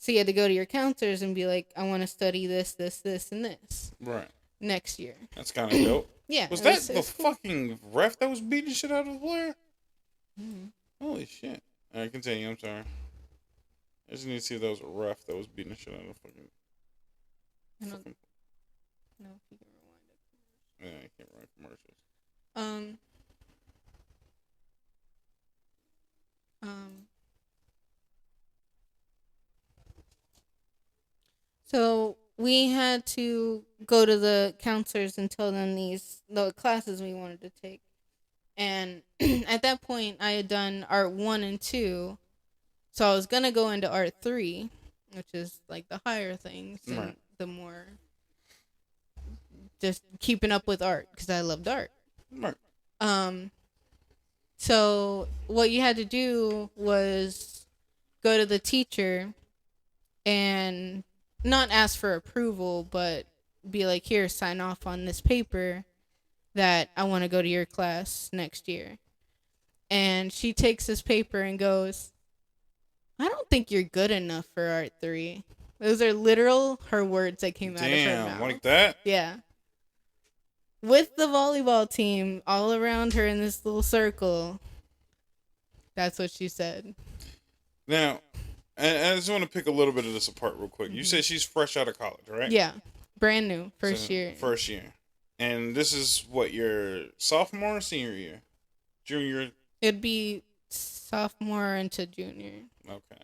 So you had to go to your counselors and be like, I want to study this, this, this, and this. Right. Next year. That's kind of dope. Yeah. Was that the fucking ref that was beating the shit out of the player? Mm-hmm. Holy shit. All right, continue. I'm sorry. I just need to see if that was a ref that was beating the shit out of the fucking... No, if you can rewind it. Yeah, I can't run commercials. So we had to go to the counselors and tell them the classes we wanted to take. And at that point, I had done Art 1 and 2. So I was going to go into Art 3, which is like the higher things and the more just keeping up with art because I loved art. Right. So what you had to do was go to the teacher and not ask for approval, but be like, here, sign off on this paper that I want to go to your class next year. And she takes this paper and goes, I don't think you're good enough for Art 3. Those are literal her words that came out of her mouth. Like that? Yeah. With the volleyball team all around her in this little circle. That's what she said. Now, I just want to pick a little bit of this apart real quick. You said she's fresh out of college, right? Yeah. Brand new. First year. First year. And this is what, your sophomore or senior year? Junior? It'd be sophomore into junior. Okay.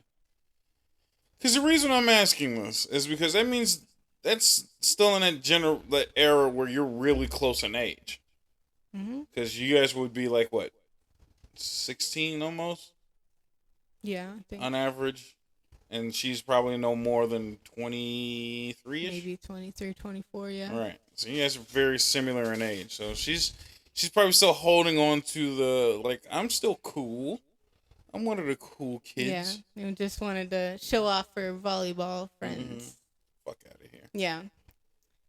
Because the reason I'm asking this is because that means that's still in that era where you're really close in age. Because you guys would be like, what, 16 almost? Yeah, I think. On average. And she's probably no more than 23-ish? Maybe 23, 24, yeah. Right. So you guys are very similar in age. So she's probably still holding on to the, like, I'm still cool. I'm one of the cool kids. Yeah. You just wanted to show off her volleyball friends. Fuck out of here. Yeah.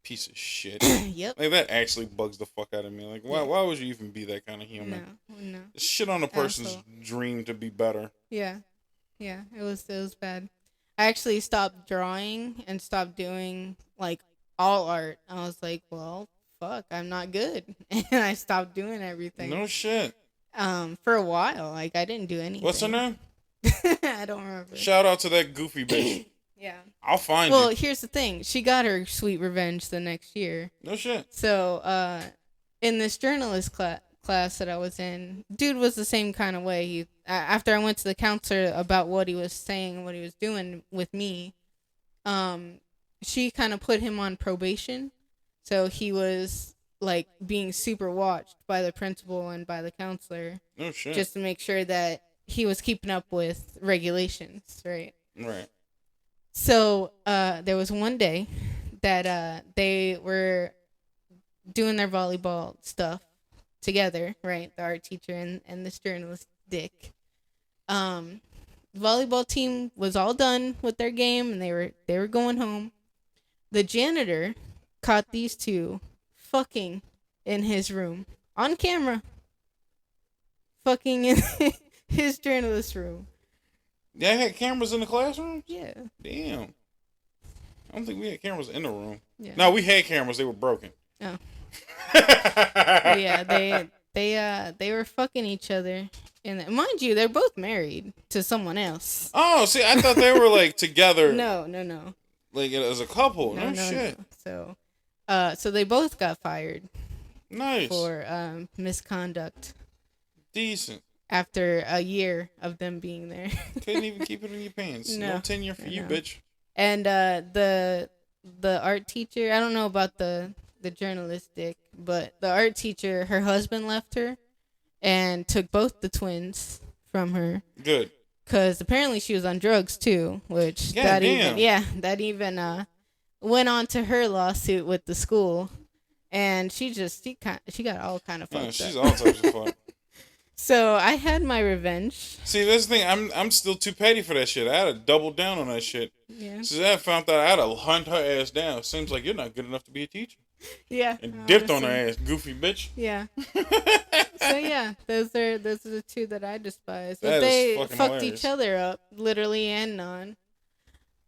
Piece of shit. Yep. Like, that actually bugs the fuck out of me. Like, why would you even be that kind of human? No. It's shit on a person's dream to be better. Yeah. Yeah, it was bad. I actually stopped drawing and stopped doing like all art. I was like, well, fuck, I'm not good. And I stopped doing everything. No shit. For a while. Like, I didn't do anything. What's her name? I don't remember. Shout out to that goofy bitch. Yeah. I'll find you. Well, here's the thing. She got her sweet revenge the next year. No shit. So, in this journalist class that I was in, dude was the same kind of way. After I went to the counselor about what he was saying and what he was doing with me, she kind of put him on probation. So he was like being super watched by the principal and by the counselor. No shit. Just to make sure that he was keeping up with regulations, right? Right. So there was one day that they were doing their volleyball stuff together, right? The art teacher and this journalist, Dick. Volleyball team was all done with their game and they were going home. The janitor caught these two fucking in his room on camera. Fucking in his journalist room. Yeah, had cameras in the classroom? Yeah. Damn. I don't think we had cameras in the room. Yeah. No, we had cameras. They were broken. Oh. Yeah, they were fucking each other. And mind you, they're both married to someone else. Oh, see, I thought they were like together. No. Like as a couple. No shit. No. So they both got fired. Nice. For misconduct. Decent. After a year of them being there. Couldn't even keep it in your pants. No tenure for you, bitch. And the art teacher, I don't know about the journalistic, but the art teacher, her husband left her and took both the twins from her. Good. Because apparently she was on drugs too, which that even went on to her lawsuit with the school, and she got all kind of fucked up. She's all types of fucked. So I had my revenge. See, that's the thing. I'm still too petty for that shit. I had to double down on that shit. Yeah. Since I found out, I had to hunt her ass down. Seems like you're not good enough to be a teacher. Yeah. And dipped on her ass, goofy bitch. Yeah. So yeah, those are the two that I despise. But they fucked hilarious. Each other up, literally and non.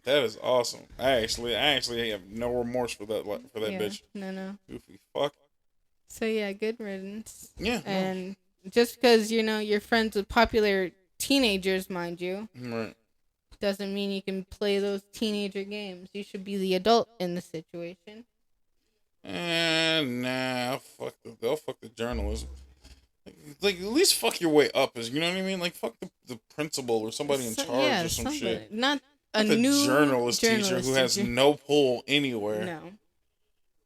That is awesome. I actually have no remorse for that Yeah, bitch. no. Goofy fuck. So yeah, good riddance. Yeah. And just because you're friends with popular teenagers, mind you, Right. doesn't mean you can play those teenager games. You should be the adult in the situation. And nah, they'll fuck the journalism. Like at least fuck your way up, you know what I mean? Like fuck the principal or somebody in charge or some somebody. shit. Not a Not the new journalist teacher who has no pull anywhere. No.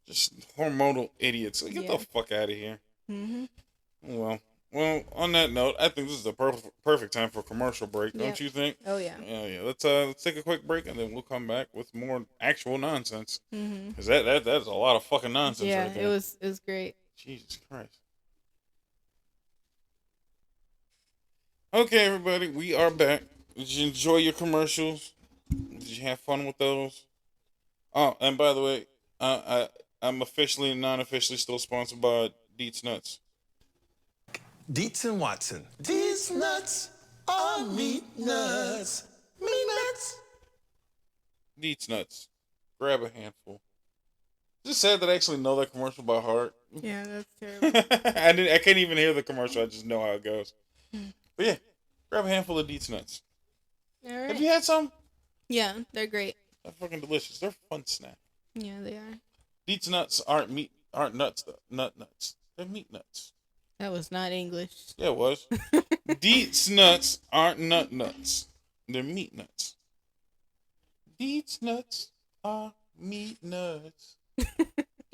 Just hormonal idiots. Like, get the fuck out of here. Well, on that note, I think this is the perfect time for a commercial break, don't you think? Oh yeah. Yeah. Let's take a quick break and then we'll come back with more actual nonsense. Cause that's a lot of fucking nonsense. Yeah, right there. it was great. Jesus Christ. Okay, everybody, we are back. Did you enjoy your commercials? Did you have fun with those? Oh, and by the way, I'm officially and non-officially still sponsored by Deets Nuts. Dietz and Watson. These nuts are meat nuts. Meat nuts. Deets Nuts. Grab a handful. Just sad that I actually know that commercial by heart. Yeah, that's terrible. I can't even hear the commercial. I just know how it goes. But yeah, grab a handful of Deets Nuts. All right. Have you had some? Yeah, they're great. They're fucking delicious. They're a fun snack. Yeah, they are. Deets Nuts aren't nuts though. Nuts. They're meat nuts. That was not English. Yeah, it was. Deets Nuts aren't nuts. They're meat nuts. Deets Nuts are meat nuts.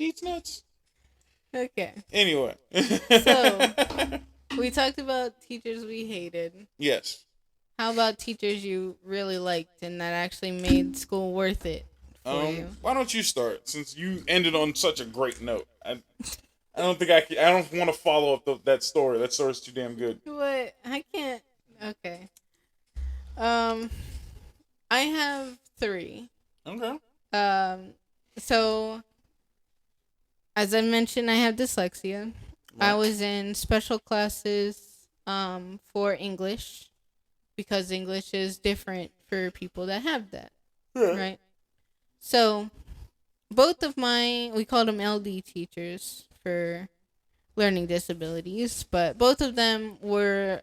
Deets Nuts. Okay. Anyway. So, we talked about teachers we hated. Yes. How about teachers you really liked and that actually made school worth it for you? Why don't you start since you ended on such a great note? I don't think I don't want to follow up that story. That story's too damn good. What? I can't. Okay. I have 3. Okay. So as I mentioned, I have dyslexia. Right. I was in special classes for English because English is different for people that have that. Yeah. Right? So both of we called them LD teachers for learning disabilities, but both of them were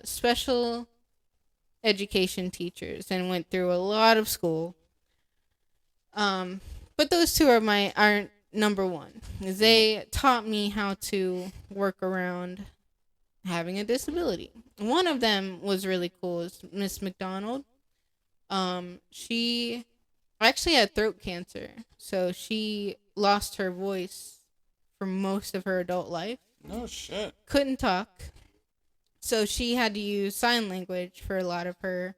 special education teachers and went through a lot of school. But those two are number one. They taught me how to work around having a disability. One of them was really cool. Is Miss McDonald. She actually had throat cancer, so she lost her voice for most of her adult life. No shit. Couldn't talk. So she had to use sign language for a lot of her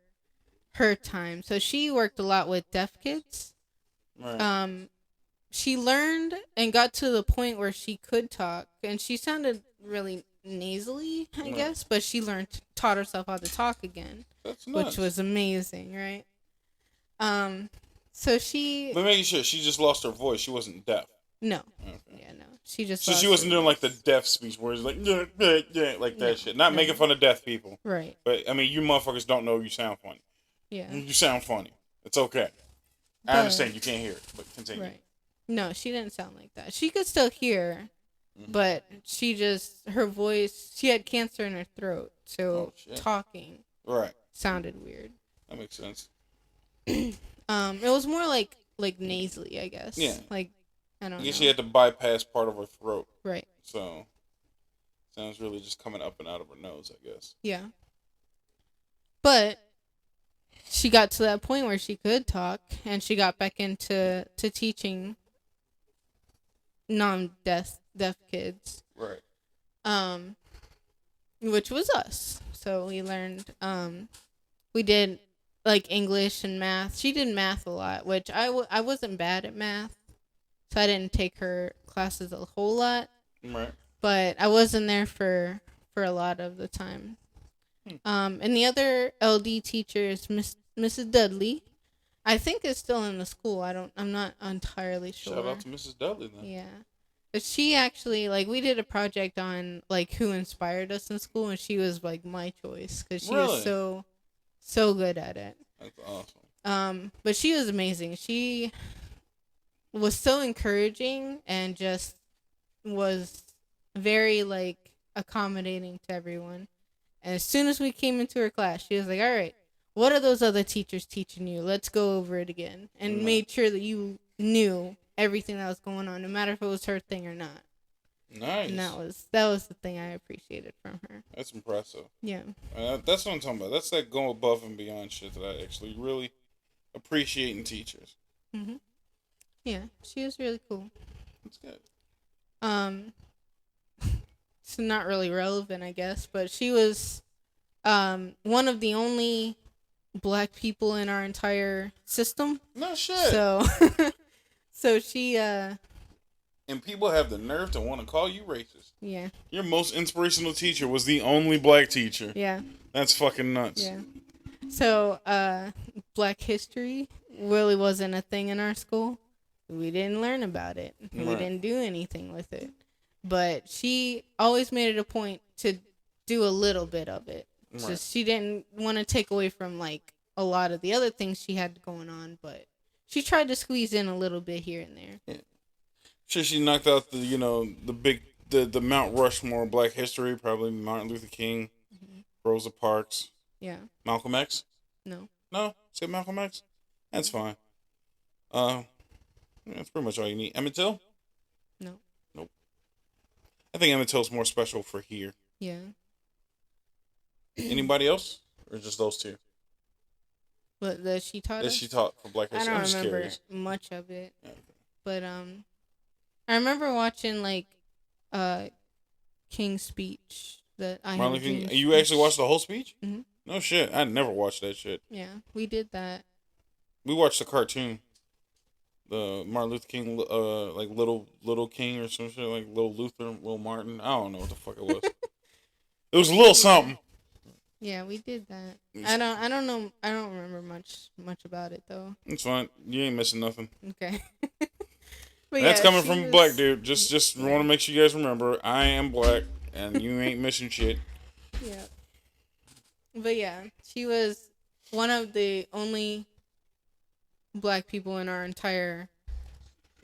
time. So she worked a lot with deaf kids. Right. She learned and got to the point where she could talk, and she sounded really nasally, I guess, but she taught herself how to talk again. That's nuts. Which was amazing, right? So she... But making sure she just lost her voice. She wasn't deaf. No. Okay. Yeah, no. She just... So she wasn't doing like the deaf speech where it's like, like that shit. Not making fun of deaf people. Right. But, I mean, you motherfuckers don't know you sound funny. Yeah. You sound funny. It's okay. I understand you can't hear it, but continue. Right. No, she didn't sound like that. She could still hear, but her voice, she had cancer in her throat, so talking sounded weird. That makes sense. It was more like nasally, I guess. Yeah. Like, I don't know. I guess she had to bypass part of her throat. Right. So, sounds really just coming up and out of her nose, I guess. Yeah. But she got to that point where she could talk, and she got back into teaching non-deaf kids. Right. Which was us. So we learned, we did like English and math. She did math a lot, which I wasn't bad at math, so I didn't take her classes a whole lot. Right. But I wasn't there for a lot of the time. And the other LD teacher is Mrs. Dudley. I think it's still in the school. I'm not entirely sure. Shout out to Mrs. Dudley then. Yeah. But she actually, we did a project on, who inspired us in school, and she was, my choice, because she was so good at it. That's awesome. But she was amazing. She was so encouraging and just was very like accommodating to everyone. And as soon as we came into her class, she was like, "All right, what are those other teachers teaching you? Let's go over it again." And made sure that you knew everything that was going on, no matter if it was her thing or not. Nice. And that was the thing I appreciated from her. That's impressive. Yeah. That's what I'm talking about. That's that going above and beyond shit that I actually really appreciate in teachers. Mm-hmm. Yeah, she was really cool. That's good. It's not really relevant, I guess, but she was one of the only black people in our entire system. No shit. So so she and people have the nerve to want to call you racist. Yeah. Your most inspirational teacher was the only black teacher. Yeah. That's fucking nuts. Yeah. So black history really wasn't a thing in our school. We didn't learn about it. We didn't do anything with it. But she always made it a point to do a little bit of it. Just she didn't want to take away from like a lot of the other things she had going on, but she tried to squeeze in a little bit here and there. Yeah. Sure, she knocked out the Mount Rushmore of Black history, probably Martin Luther King, Rosa Parks. Yeah. Malcolm X? No. No? Say Malcolm X? That's fine. That's pretty much all you need. Emmett Till? No. Nope. I think Emmett Till's more special for here. Yeah. Anybody else? Or just those two? What that she taught us? That she taught for Black history? I don't remember much of it. Okay. But I remember watching like King's speech that I Martin Luther King. You actually watched the whole speech? Mm-hmm. No shit. I never watched that shit. Yeah, we did that. We watched the cartoon. The Martin Luther King, like little King or some shit, like Little Luther, Little Martin. I don't know what the fuck it was. It was a little something. Yeah, we did that. I don't know. I don't remember much about it though. It's fine. You ain't missing nothing. Okay. But that's coming from a black dude. Just want to make sure you guys remember, I am black, and you ain't missing shit. Yeah. But yeah, she was one of the only black people in our entire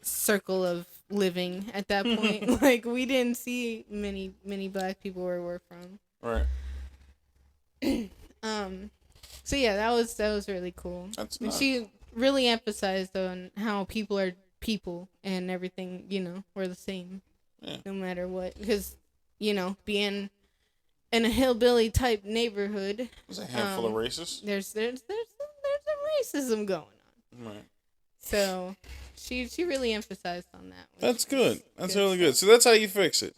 circle of living at that point. Like we didn't see many black people where we're from. Right. So yeah, that was really cool. That's and nice. She really emphasized on how people are people and everything, we're the same. Yeah. No matter what, because being in a hillbilly type neighborhood, there's a handful of racists. There's some racism going on. Right. So she really emphasized on that. That's good. That's really good. So that's how you fix it.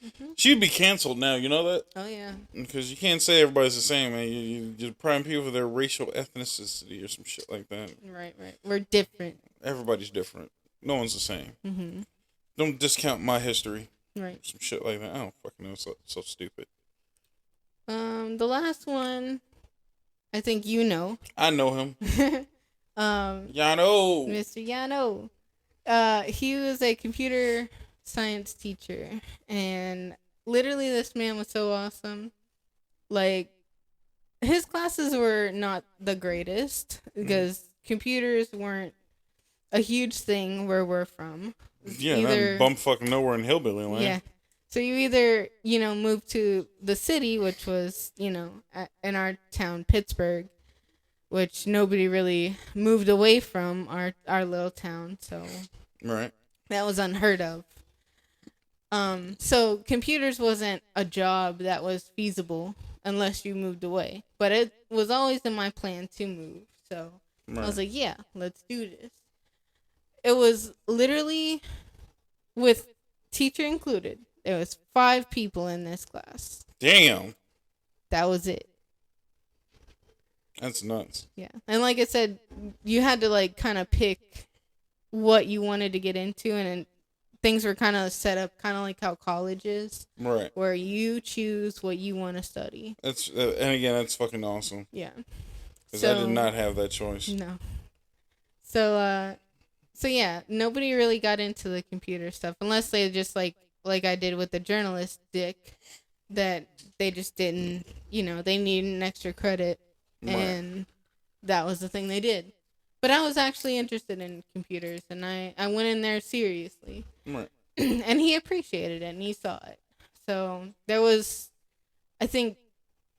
Mm-hmm. She'd be canceled now. You know that? Oh yeah. Because you can't say everybody's the same, man. You're priming people for their racial ethnicity or some shit like that. Right. We're different. Everybody's different. No one's the same. Mm-hmm. Don't discount my history. Right. Some shit like that. I don't fucking know. It's so stupid. The last one, I think you know. I know him. Yano. Mr. Yano. He was a computer science teacher, and literally this man was so awesome. Like, his classes were not the greatest because computers weren't a huge thing where we're from. Yeah, that bumfuck nowhere in hillbilly land. Yeah. So you either, move to the city, which was, in our town, Pittsburgh, which nobody really moved away from our little town. So right. That was unheard of. So computers wasn't a job that was feasible unless you moved away. But it was always in my plan to move. So I was like, yeah, let's do this. It was literally, with teacher included, there was 5 people in this class. Damn. That was it. That's nuts. Yeah. And like I said, you had to kind of pick what you wanted to get into, and things were kind of set up kind of like how college is. Right. Where you choose what you want to study. That's and again, that's fucking awesome. Yeah. Because I did not have that choice. No. So yeah, nobody really got into the computer stuff unless they just like I did with the journalist Dick, that they just didn't, they needed an extra credit, and that was the thing they did. But I was actually interested in computers, and I went in there seriously. Right. And he appreciated it, and he saw it. So I think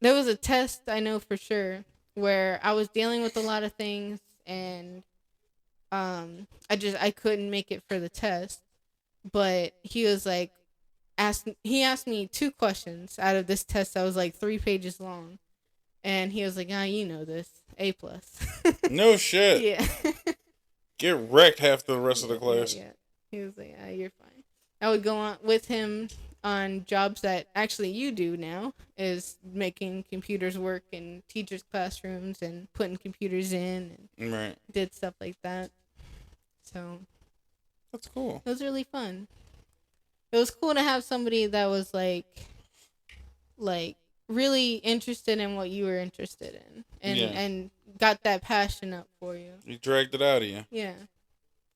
there was a test, I know for sure, where I was dealing with a lot of things, and I couldn't make it for the test. But he was like, he asked me 2 questions out of this test that was like 3 pages long. And he was like, you know this. A+. No shit. Yeah. Get wrecked half the rest of the class. Yeah. He was like, you're fine. I would go on with him on jobs that actually you do now, is making computers work in teachers' classrooms and putting computers in, and Right. did stuff like that. So That's cool. it was really fun. It was cool to have somebody that was like really interested in what you were interested in, and got that passion up for you. You dragged it out of you. Yeah.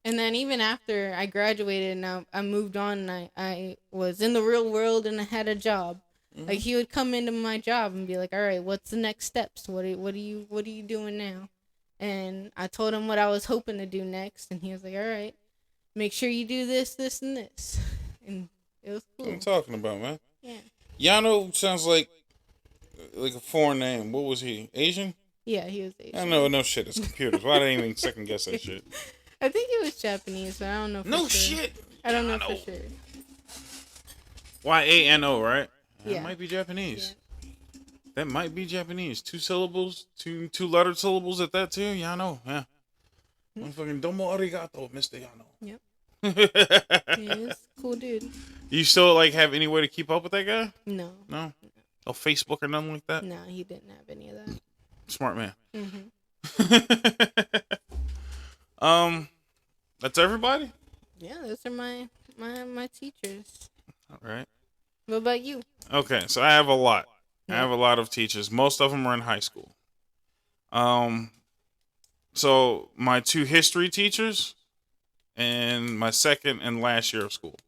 And then even after I graduated and I moved on, and I was in the real world and I had a job. Mm-hmm. Like, he would come into my job and be like, "All right, what's the next steps? What are you doing now?" And I told him what I was hoping to do next, and he was like, "All right, make sure you do this, this, and this." And it was cool. What I'm talking about, man. Yeah. Yano sounds like a foreign name. What was he? Asian? Yeah, he was Asian. I know, no shit. It's computers. Why did I even second guess that shit? I think he was Japanese, but I don't know for no sure. Shit. I don't know for sure. Yano, right? Yeah. That might be Japanese. Yeah. That might be Japanese. 2 syllables, two lettered syllables at that too. Yano, yeah. Fucking domo arigato, Mr. Yano. Yep. Yeah, he's a cool dude. You still have any way to keep up with that guy? No. No? No Facebook or nothing like that? No, he didn't have any of that. Smart man. Mm-hmm. That's everybody? Yeah, those are my teachers. All right. What about you? Okay, so I have a lot. Yeah. I have a lot of teachers. Most of them are in high school. So my 2 history teachers and my second and last year of school.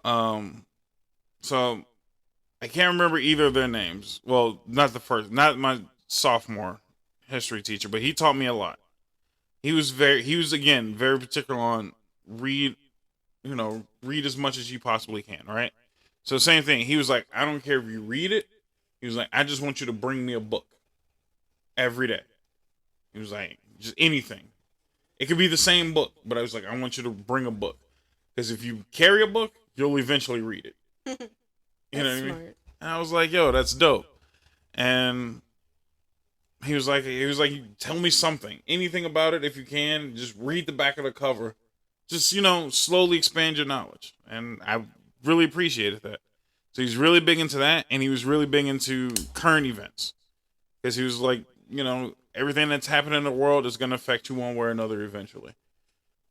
So I can't remember either of their names. Well, not my sophomore history teacher, but he taught me a lot. He was again very particular on read as much as you possibly can, right? So same thing. He was like, I don't care if you read it. He was like, I just want you to bring me a book every day. He was like, just anything. It could be the same book, but I was like, I want you to bring a book. Because if you carry a book, you'll eventually read it. You know what I mean? And I was like, yo, that's dope. And he was like, tell me something. Anything about it if you can. Just read the back of the cover. Just, slowly expand your knowledge. And I really appreciated that. So he's really big into that, and he was really big into current events. Because he was like, everything that's happening in the world is going to affect you one way or another eventually.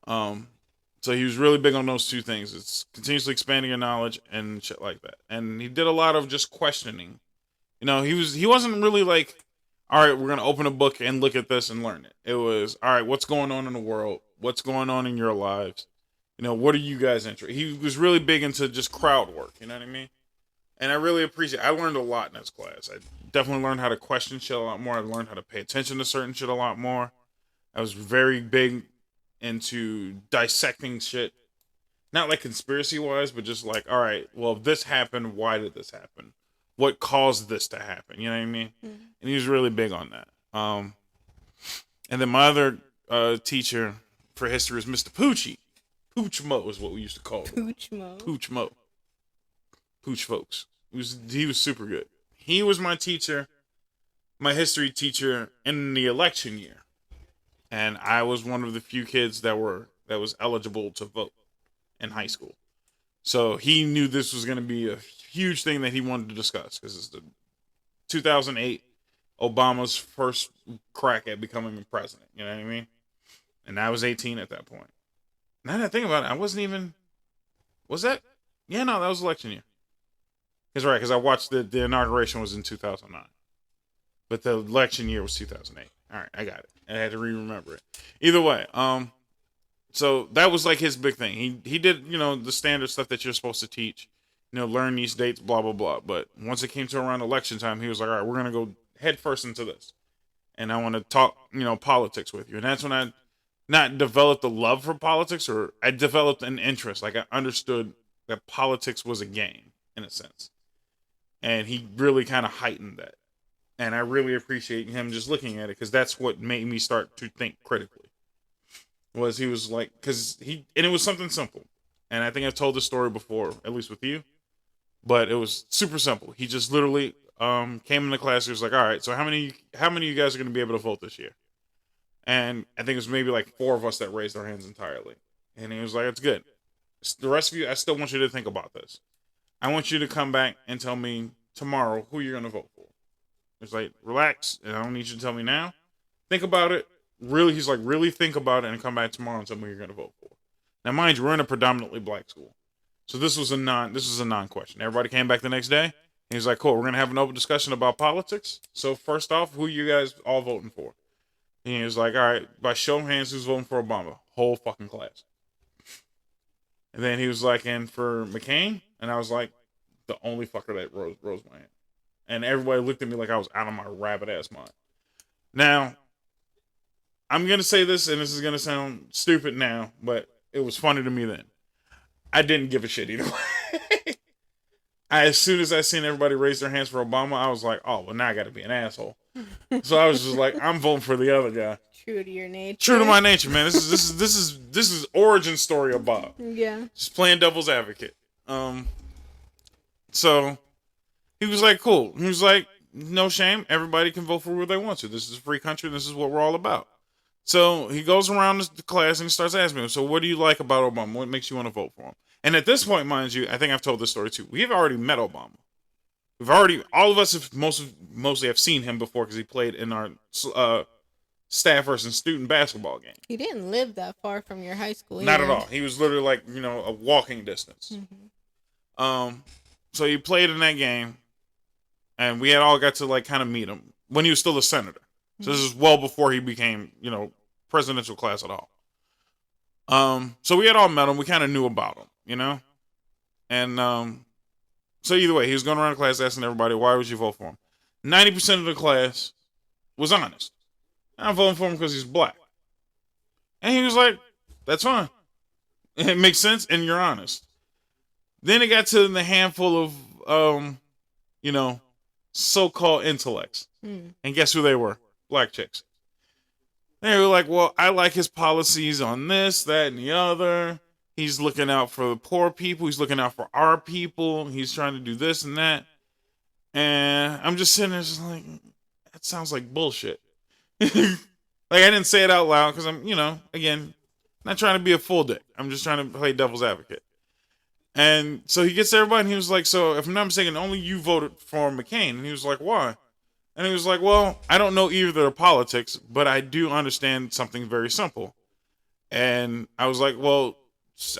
So he was really big on those 2 things. It's continuously expanding your knowledge and shit like that. And he did a lot of just questioning. He wasn't really like, all right, we're going to open a book and look at this and learn it. It was, all right, what's going on in the world? What's going on in your lives? What are you guys interested? He was really big into just crowd work. You know what I mean? And I really appreciate it. I learned a lot in this class. I definitely learned how to question shit a lot more. I learned how to pay attention to certain shit a lot more. I was very big into dissecting shit. Not like conspiracy-wise, but just like, all right, well, if this happened, why did this happen? What caused this to happen? You know what I mean? Mm-hmm. And he was really big on that. And then my other teacher for history was Mr. Poochie. Pooch Mo is what we used to call him. Pooch Mo. Pooch Mo. Pooch folks. He was super good. He was my teacher, my history teacher in the election year. And I was one of the few kids that was eligible to vote in high school. So he knew this was going to be a huge thing that he wanted to discuss because it's the 2008 Obama's first crack at becoming the president. You know what I mean? And I was 18 at that point. Now that I think about it, I wasn't even... Was that? Yeah, no, that was election year. That's right, because I watched the inauguration was in 2009. But the election year was 2008. All right, I got it. I had to remember it. Either way, so that was like his big thing. He did, the standard stuff that you're supposed to teach. Learn these dates, blah, blah, blah. But once it came to around election time, he was like, all right, we're going to go head first into this. and I want to talk, politics with you. And that's when I not developed a love for politics, or I developed an interest. Like I understood that politics was a game in a sense, and he really kind of heightened that. And I really appreciate him just looking at it, because that's what made me start to think critically. Was he was like, and it was something simple, and I think I've told this story before, at least with you, but it was super simple. He just literally came into class. He was like, "All right, so how many of you guys are going to be able to vote this year?" And I think it was maybe like 4 of us that raised our hands entirely. And he was like, "It's good. The rest of you, I still want you to think about this. I want you to come back and tell me tomorrow who you're going to vote for." It's like, relax, and I don't need you to tell me now. Think about it. Really, he's like, really think about it and come back tomorrow and tell me who you're going to vote for. Now, mind you, we're in a predominantly black school. So this was a non-question. Everybody came back the next day. And he's like, cool, we're going to have an open discussion about politics. So first off, who you guys all voting for? And he was like, all right, by show of hands, who's voting for Obama? Whole fucking class. And then he was like, and for McCain? And I was like, the only fucker that rose my hand. And everybody looked at me like I was out of my rabbit ass mind. Now, I'm going to say this, and this is going to sound stupid now, but it was funny to me then. I didn't give a shit either way. As soon as I seen everybody raise their hands for Obama, I was like, oh, well, now I got to be an asshole. So I was just like, I'm voting for the other guy. True to your nature. True to my nature, man. This is origin story of Bob. Yeah. Just playing devil's advocate. So he was like, cool. He was like, no shame. Everybody can vote for who they want to. This is a free country. This is what we're all about. So he goes around the class and he starts asking me, so what do you like about Obama? What makes you want to vote for him? And at this point, mind you, I think I've told this story too. We've already met Obama. All of us have mostly have seen him before, because he played in our staff versus student basketball game. He didn't live that far from your high school. Not at all. He was literally like, a walking distance. Mm-hmm. So he played in that game, and we had all got to like kind of meet him when he was still a senator. So this is well before he became, presidential class at all. So we had all met him. We kind of knew about him, And so either way, he was going around the class asking everybody, why would you vote for him? 90% of the class was honest. I'm voting for him because he's black. And he was like, that's fine. It makes sense, and you're honest. Then it got to the handful of, so-called intellects. And guess who they were? Black chicks. They were like, well, I like his policies on this, that, and the other. He's looking out for the poor people. He's looking out for our people. He's trying to do this and that. And I'm just sitting there just like, that sounds like bullshit. Like, I didn't say it out loud because I'm, again, not trying to be a full dick. I'm just trying to play devil's advocate. And so he gets to everybody and he was like, so if I'm not mistaken, only you voted for McCain. And he was like, why? And he was like, well, I don't know either their politics, but I do understand something very simple. And I was like, well,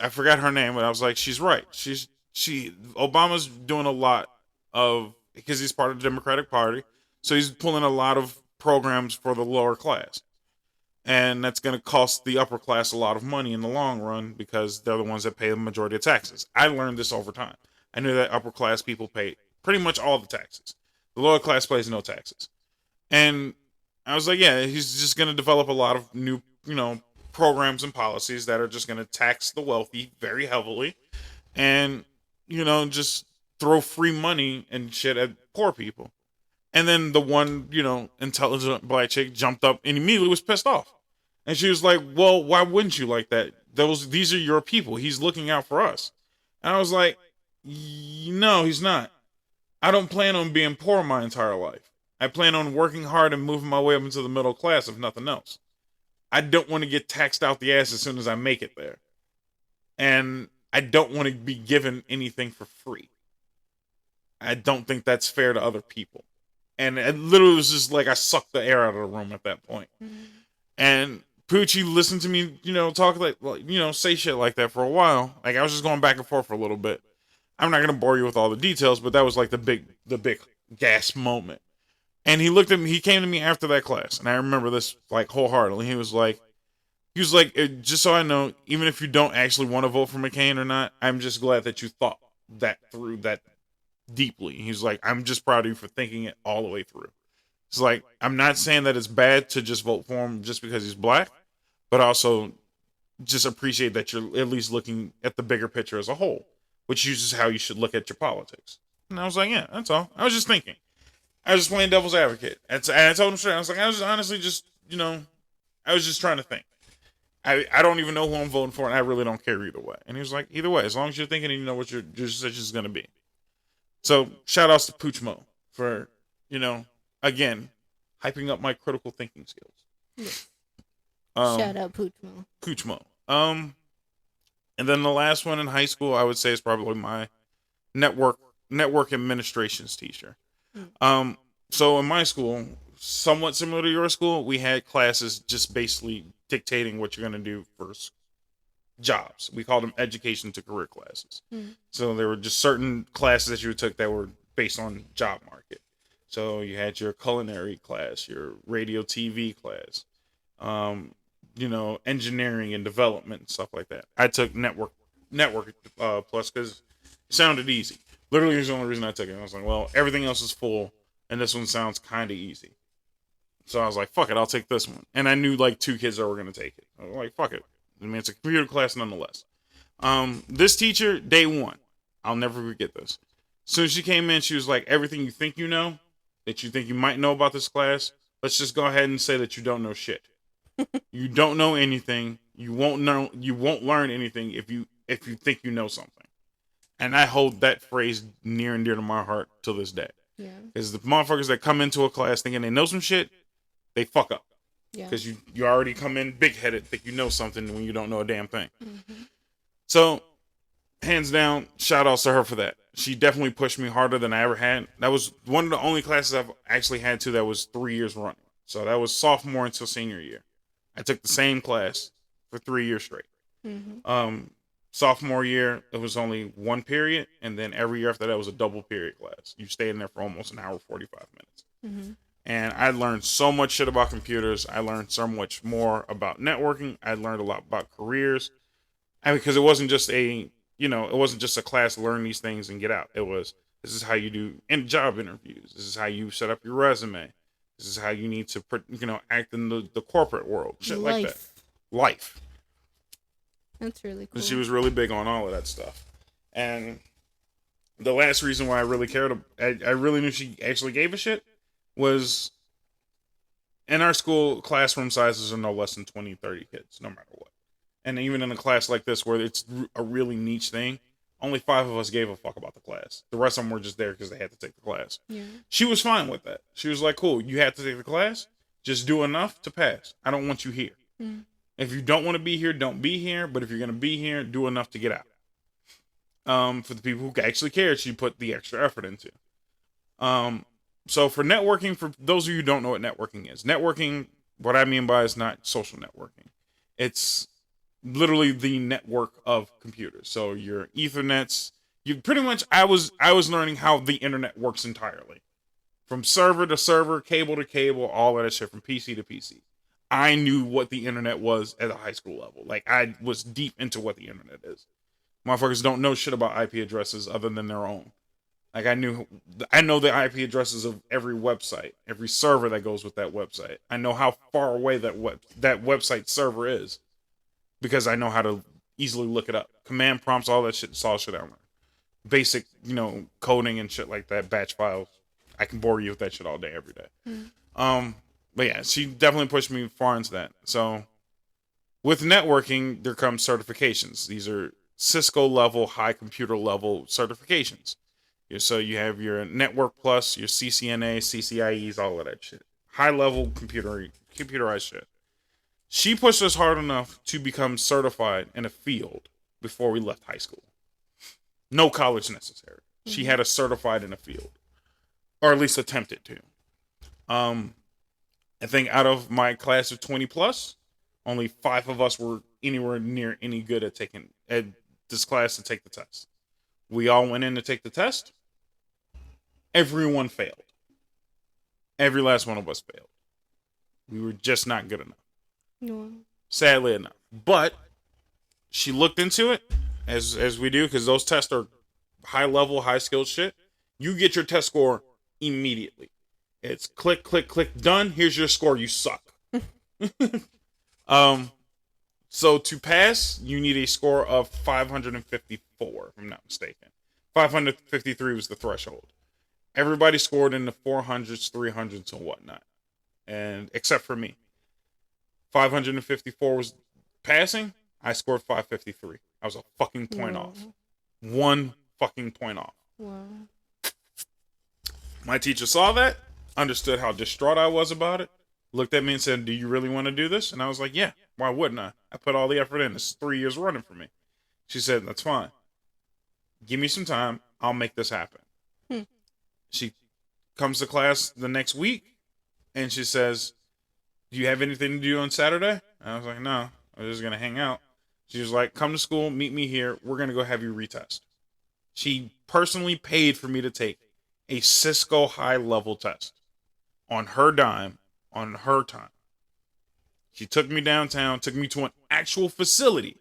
I forgot her name, but I was like, she's right. Obama's doing a lot because he's part of the Democratic Party. So he's pulling a lot of programs for the lower class. And that's going to cost the upper class a lot of money in the long run, because they're the ones that pay the majority of taxes. I learned this over time. I knew that upper class people pay pretty much all the taxes. The lower class pays no taxes. And I was like, yeah, he's just going to develop a lot of new, programs and policies that are just going to tax the wealthy very heavily and, just throw free money and shit at poor people. And then the one, intelligent black chick jumped up and immediately was pissed off. And she was like, well, why wouldn't you like that? These are your people. He's looking out for us. And I was like, no, he's not. I don't plan on being poor my entire life. I plan on working hard and moving my way up into the middle class, if nothing else. I don't want to get taxed out the ass as soon as I make it there. And I don't want to be given anything for free. I don't think that's fair to other people. And it literally was just like I sucked the air out of the room at that point. Mm-hmm. And Poochie listened to me, talk say shit like that for a while. Like, I was just going back and forth for a little bit. I'm not gonna bore you with all the details, but that was like the big gas moment. And he looked at me. He came to me after that class, and I remember this like wholeheartedly. He was like, just so I know, even if you don't actually want to vote for McCain or not, I'm just glad that you thought that through that deeply. He's like, I'm just proud of you for thinking it all the way through. It's like, I'm not saying that it's bad to just vote for him just because he's black, but also just appreciate that you're at least looking at the bigger picture as a whole, which is how you should look at your politics. And I was like, yeah, that's all. I was just thinking. I was just playing devil's advocate. And I told him straight. I was like, I was honestly just, I was just trying to think. I don't even know who I'm voting for, and I really don't care either way. And he was like, either way, as long as you're thinking and you know what your decision is going to be. So shout outs to Poochmo for, again, hyping up my critical thinking skills. Shout out Poochmo. Poochmo. And then the last one in high school, I would say, is probably my network administration's teacher. So in my school, somewhat similar to your school, we had classes just basically dictating what you're going to do for jobs. We called them education to career classes. So there were just certain classes that you took that were based on job market. So you had your culinary class, your radio TV class, engineering and development and stuff like that. I took network plus because it sounded easy. Literally, is the only reason I took it. I was like, well, everything else is full, and this one sounds kind of easy. So I was like, fuck it, I'll take this one. And I knew like 2 kids that were going to take it. I was like, fuck it. I mean, it's a computer class nonetheless. This teacher, day one, I'll never forget this. As soon as she came in, she was like, everything you think you know, that you think you might know about this class, let's just go ahead and say that you don't know shit. You don't know anything. You won't learn anything if you think you know something. And I hold that phrase near and dear to my heart till this day. Yeah. Because the motherfuckers that come into a class thinking they know some shit, they fuck up. Yeah. Because you already come in big-headed, think you know something when you don't know a damn thing. So, hands down, shout outs to her for that. She definitely pushed me harder than I ever had. That was one of the only classes I've actually had to that was 3 years running. So that was sophomore until senior year. I took the same class for 3 years straight. Sophomore year, it was only 1 period, and then every year after that was a double period class. You stayed in there for almost an hour, 45 minutes. And I learned so much shit about computers. I learned so much more about networking. I learned a lot about careers. Because it wasn't just it wasn't just a class to learn these things and get out. It was, this is how you do job interviews. This is how you set up your resume. This is how you need to, act in the corporate world. Shit like that. Life. That's really cool. And she was really big on all of that stuff. And the last reason why I really cared, I really knew she actually gave a shit, was in our school, classroom sizes are no less than 20, 30 kids, no matter what. And even in a class like this, where it's a really niche thing, only 5 of us gave a fuck about the class. The rest of them were just there because they had to take the class. Yeah. She was fine with that. She was like, cool, you had to take the class. Just do enough to pass. I don't want you here. If you don't want to be here, don't be here. But if you're going to be here, do enough to get out. For the people who actually cared, she put the extra effort into. So for networking, for those of you who don't know what networking is, what I mean by is not social networking. It's literally the network of computers. So your Ethernets, you pretty much, I was learning how the internet works entirely. From server to server, cable to cable, all of that shit, from PC to PC. I knew what the internet was at a high school level. Like, I was deep into what the internet is. Motherfuckers don't know shit about IP addresses other than their own. Like, I know the IP addresses of every website, every server that goes with that website. I know how far away that website server is, because I know how to easily look it up. Command prompts, all that shit, it's all shit out there. Basic, coding and shit like that, batch files. I can bore you with that shit all day, every day. But yeah, she definitely pushed me far into that. So with networking, there comes certifications. These are Cisco level, high computer level certifications. So you have your Network Plus, your CCNA, CCIEs, all of that shit. High level computerized shit. She pushed us hard enough to become certified in a field before we left high school. No college necessary. She had us certified in a field, or at least attempted to. I think out of my class of 20 plus, only 5 of us were anywhere near any good at taking this class to take the test. We all went in to take the test. Everyone failed. Every last one of us failed. We were just not good enough. No. Sadly enough. But she looked into it, as we do, because those tests are high level, high skilled shit. You get your test score immediately. It's click, click, click, done. Here's your score. You suck. So to pass, you need a score of 554, if I'm not mistaken. 553 was the threshold. Everybody scored in the 400s, 300s, and whatnot. And except for me. 554 was passing. I scored 553. I was a fucking point off. 1 fucking point off. Wow. My teacher saw that, understood how distraught I was about it, looked at me and said, "Do you really want to do this?" And I was like, "Yeah, why wouldn't I? I put all the effort in. It's 3 years running for me." She said, "That's fine. Give me some time. I'll make this happen." She comes to class the next week and she says, "Do you have anything to do on Saturday?" And I was like, "No, I'm just going to hang out." She was like, "Come to school, meet me here. We're going to go have you retest." She personally paid for me to take a Cisco high level test on her dime, on her time. She took me downtown, took me to an actual facility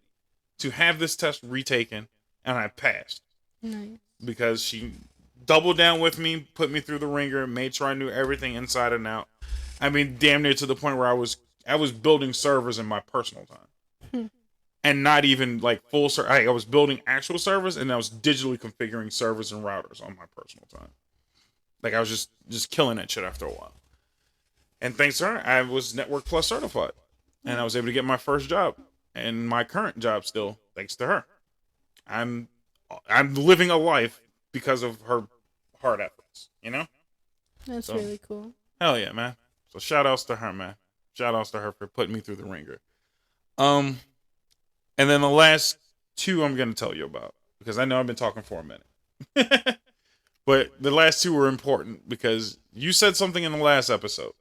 to have this test retaken, and I passed. Nice. Because she doubled down with me, put me through the ringer, made sure I knew everything inside and out. I mean, damn near to the point where I was building servers in my personal time. And not even like full server. I was building actual servers, and I was digitally configuring servers and routers on my personal time. Like I was just killing that shit after a while. And thanks to her, I was Network Plus certified. And I was able to get my first job. And my current job still, thanks to her. I'm living a life because of her hard efforts, you know? That's really cool. Hell yeah, man. So shout outs to her, man. Shout outs to her for putting me through the ringer. And then the last two I'm going to tell you about, because I know I've been talking for a minute. But the last two were important because you said something in the last episode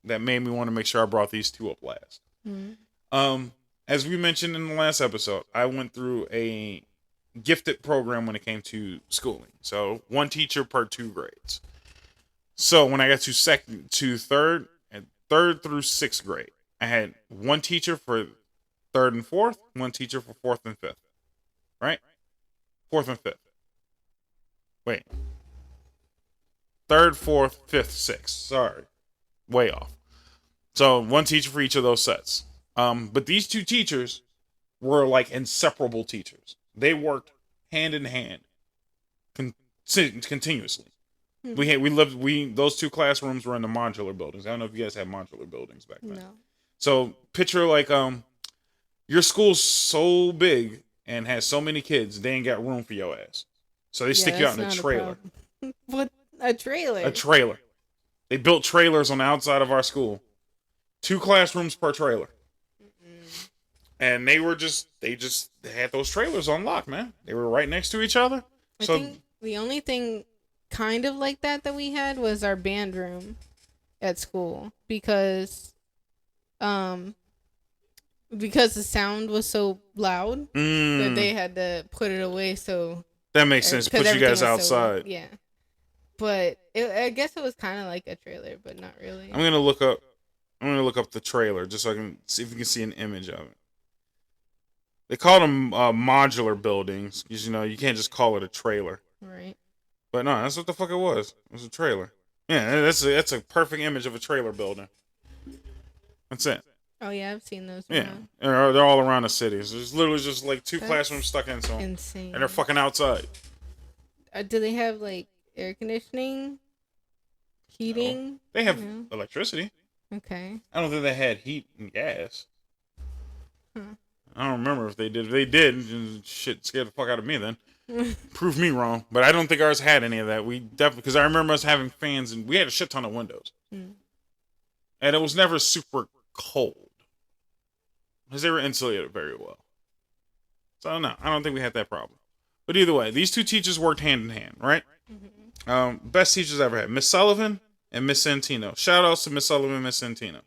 that made me want to make sure I brought these two up last. As we mentioned in the last episode, I went through a gifted program when it came to schooling. So 1 teacher per 2 grades. So when I got to third through 6th grade, I had 1 teacher for 3rd and 4th, 1 teacher for 4th and 5th. Right? 4th and 5th. Wait. 3rd, 4th, 5th, 6th. Sorry. Way off. So 1 teacher for each of those sets. But these 2 teachers were like inseparable teachers. They worked hand in hand continuously. Those 2 classrooms were in the modular buildings. I don't know if you guys had modular buildings back then. No. So picture like your school's so big and has so many kids, they ain't got room for your ass. So they stick you out in a trailer. What? A trailer? A trailer. They built trailers on the outside of our school. 2 classrooms per trailer. And they had those trailers on lock, man. They were right next to each other. I think the only thing kind of like that we had was our band room at school because the sound was so loud that they had to put it away. So that makes sense. Put you guys outside. Yeah. But I guess it was kind of like a trailer, but not really. I'm gonna look up the trailer just so I can see if you can see an image of it. They call them modular buildings because you can't just call it a trailer. Right. But no, that's what the fuck it was. It was a trailer. Yeah, that's a perfect image of a trailer building. That's it. Oh yeah, I've seen those. Yeah, they're all around the city. So it's literally just like 2 classrooms stuck into them. Insane. And they're fucking outside. Do they have like air conditioning, heating? No. They have electricity. Okay. I don't think they had heat and gas. Huh. I don't remember if they did. If they did, shit scared the fuck out of me then. Prove me wrong. But I don't think ours had any of that. We definitely, because I remember us having fans and we had a shit ton of windows. And it was never super cold. Because they were insulated very well. So no, I don't think we had that problem. But either way, these 2 teachers worked hand in hand, right? Best teachers I ever had. Miss Sullivan and Miss Santino. Shout outs to Miss Sullivan and Miss Santino.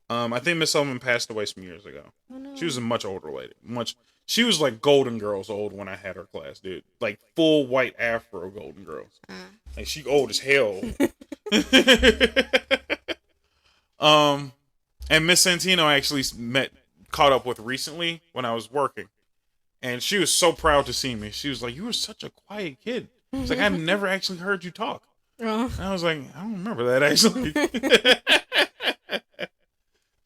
I think Miss Sullivan passed away some years ago. Oh, no. She was a much older lady. She was like Golden Girls old when I had her class, dude. Like full white afro Golden Girls. Like she old as hell. And Miss Santino I actually caught up with recently when I was working. And she was so proud to see me. She was like, "You were such a quiet kid." It's like, "I've never actually heard you talk." Oh. And I was like, I don't remember that actually.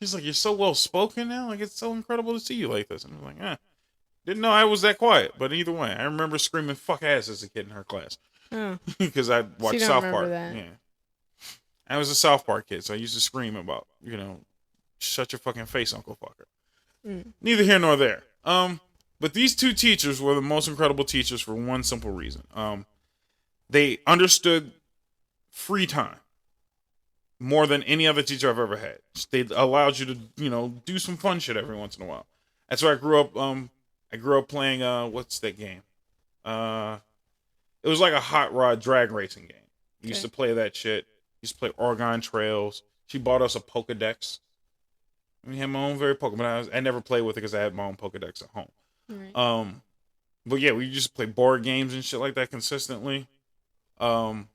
He's like, you're so well spoken now. Like, it's so incredible to see you like this. And I'm like, didn't know I was that quiet. But either way, I remember screaming "fuck ass" as a kid in her class Oh. because I So watched you don't South remember Park. that. Yeah, I was a South Park kid, so I used to scream about, shut your fucking face, Uncle Fucker. Neither here nor there. But these two teachers were the most incredible teachers for one simple reason. They understood free time more than any other teacher I've ever had. They allowed you to, do some fun shit every once in a while. That's why I grew up. I grew up playing. What's that game? It was like a hot rod drag racing game. We used to play that shit. Used to play Oregon Trails. She bought us a Pokedex. I had my own very Pokemon. But I never played with it because I had my own Pokedex at home. Right. But yeah, we used to play board games and shit like that consistently. And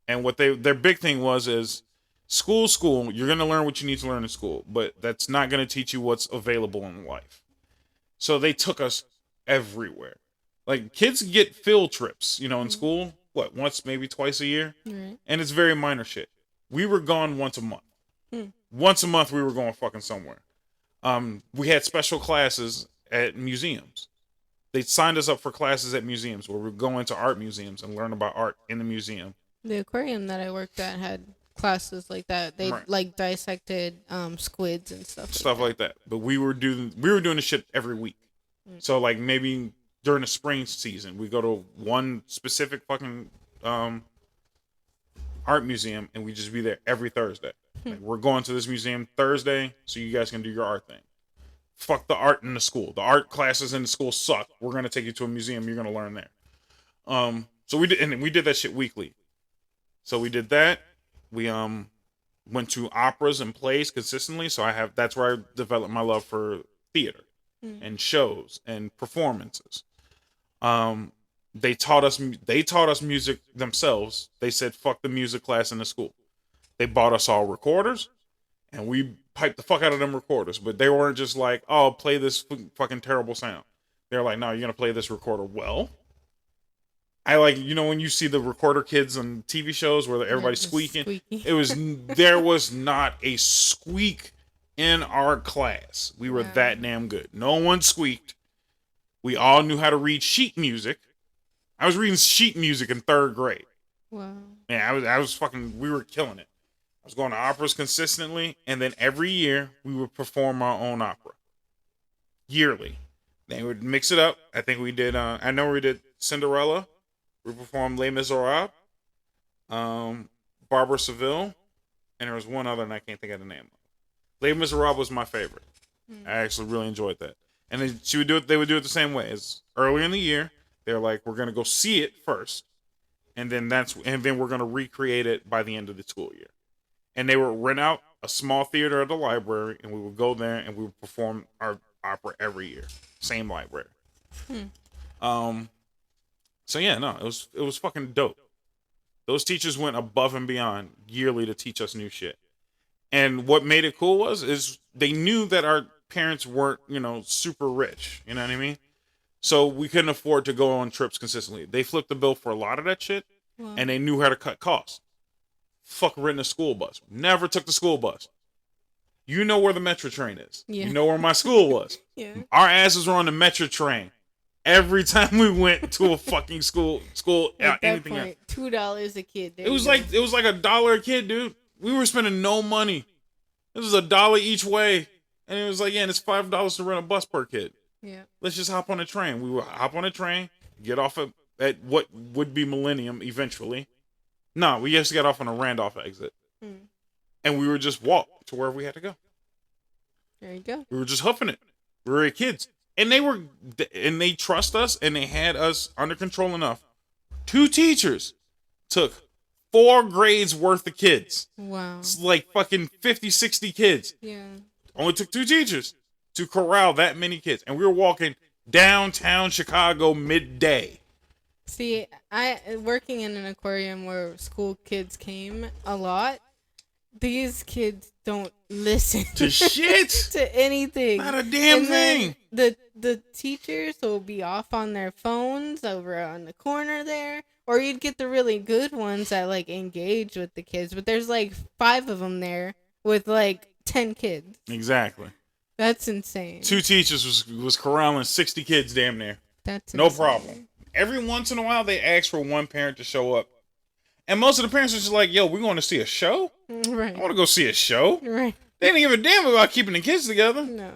what their big thing is school. You're gonna learn what you need to learn in school, but that's not gonna teach you what's available in life. So they took us everywhere. Like, kids get field trips, in school. What, once, maybe twice a year, Right. and it's very minor shit. We were gone once a month. Once a month, we were going fucking somewhere. We had special classes at museums. They signed us up for classes at museums where we're going to art museums and learn about art in the museum. The aquarium that I worked at had classes like that. They like dissected squids and stuff Like that. But we were doing this shit every week. So like maybe during the spring season, we go to one specific fucking art museum and we just be there every Thursday. Like, we're going to this museum Thursday so you guys can do your art thing. Fuck the art in the school. The art classes in the school suck. We're gonna take you to a museum. You're gonna learn there. So we did that shit weekly. So we did that. We went to operas and plays consistently. So that's where I developed my love for theater and shows and performances. They taught us music themselves. They said fuck the music class in the school. They bought us all recorders, and we piped the fuck out of them recorders. But they weren't just like, oh, play this fucking terrible sound. They're like, no, you're gonna play this recorder well. I like, when you see the recorder kids on TV shows where everybody's squeaking. There was not a squeak in our class. We were that damn good. No one squeaked. We all knew how to read sheet music. I was reading sheet music in 3rd grade. Wow. Yeah, we were killing it. I was going to operas consistently, and then every year we would perform our own opera. Yearly. They would mix it up. I think we did, I know we did Cinderella. We performed Les Miserables, Barbara Seville, and there was one other, and I can't think of the name. Les Miserables was my favorite. I actually really enjoyed that. And then they would do it the same way. As early in the year, they're like, we're gonna go see it first, and then we're gonna recreate it by the end of the school year. And they would rent out a small theater at the library, and we would go there and we would perform our opera every year, same library. So yeah, no, it was fucking dope. Those teachers went above and beyond yearly to teach us new shit. And what made it cool is they knew that our parents weren't, super rich. You know what I mean? So we couldn't afford to go on trips consistently. They flipped the bill for a lot of that shit, and they knew how to cut costs. Fuck renting a school bus. Never took the school bus. You know where the Metro train is. Yeah. You know where my school was. Yeah. Our asses were on the Metro train every time we went to a fucking school, At that anything point, else. $2 a kid. It was like $1 a kid, dude. We were spending no money. It was $1 each way, and it was like, and it's $5 to rent a bus per kid. Yeah. Let's just hop on a train. We would hop on a train, get off at what would be Millennium eventually. No, we just got off on a Randolph exit, and we would just walk to wherever we had to go. There you go. We were just huffing it. We were kids, and they trust us, and they had us under control enough. 2 teachers took 4 grades worth of kids. Wow. It's like fucking 50, 60 kids. Yeah. Only took 2 teachers to corral that many kids. And we were walking downtown Chicago midday. See, I working in an aquarium where school kids came a lot. These kids don't listen to shit. to anything. Not a damn And then thing. The teachers will be off on their phones over on the corner there, or you'd get the really good ones that like engage with the kids. But there's like 5 of them there with like 10 kids. Exactly. That's insane. 2 teachers was corralling 60 kids damn near. That's no insane. problem. Every once in a while, they ask for one parent to show up. And most of the parents are just like, yo, we're going to see a show? Right. I want to go see a show. Right. They didn't give a damn about keeping the kids together. No.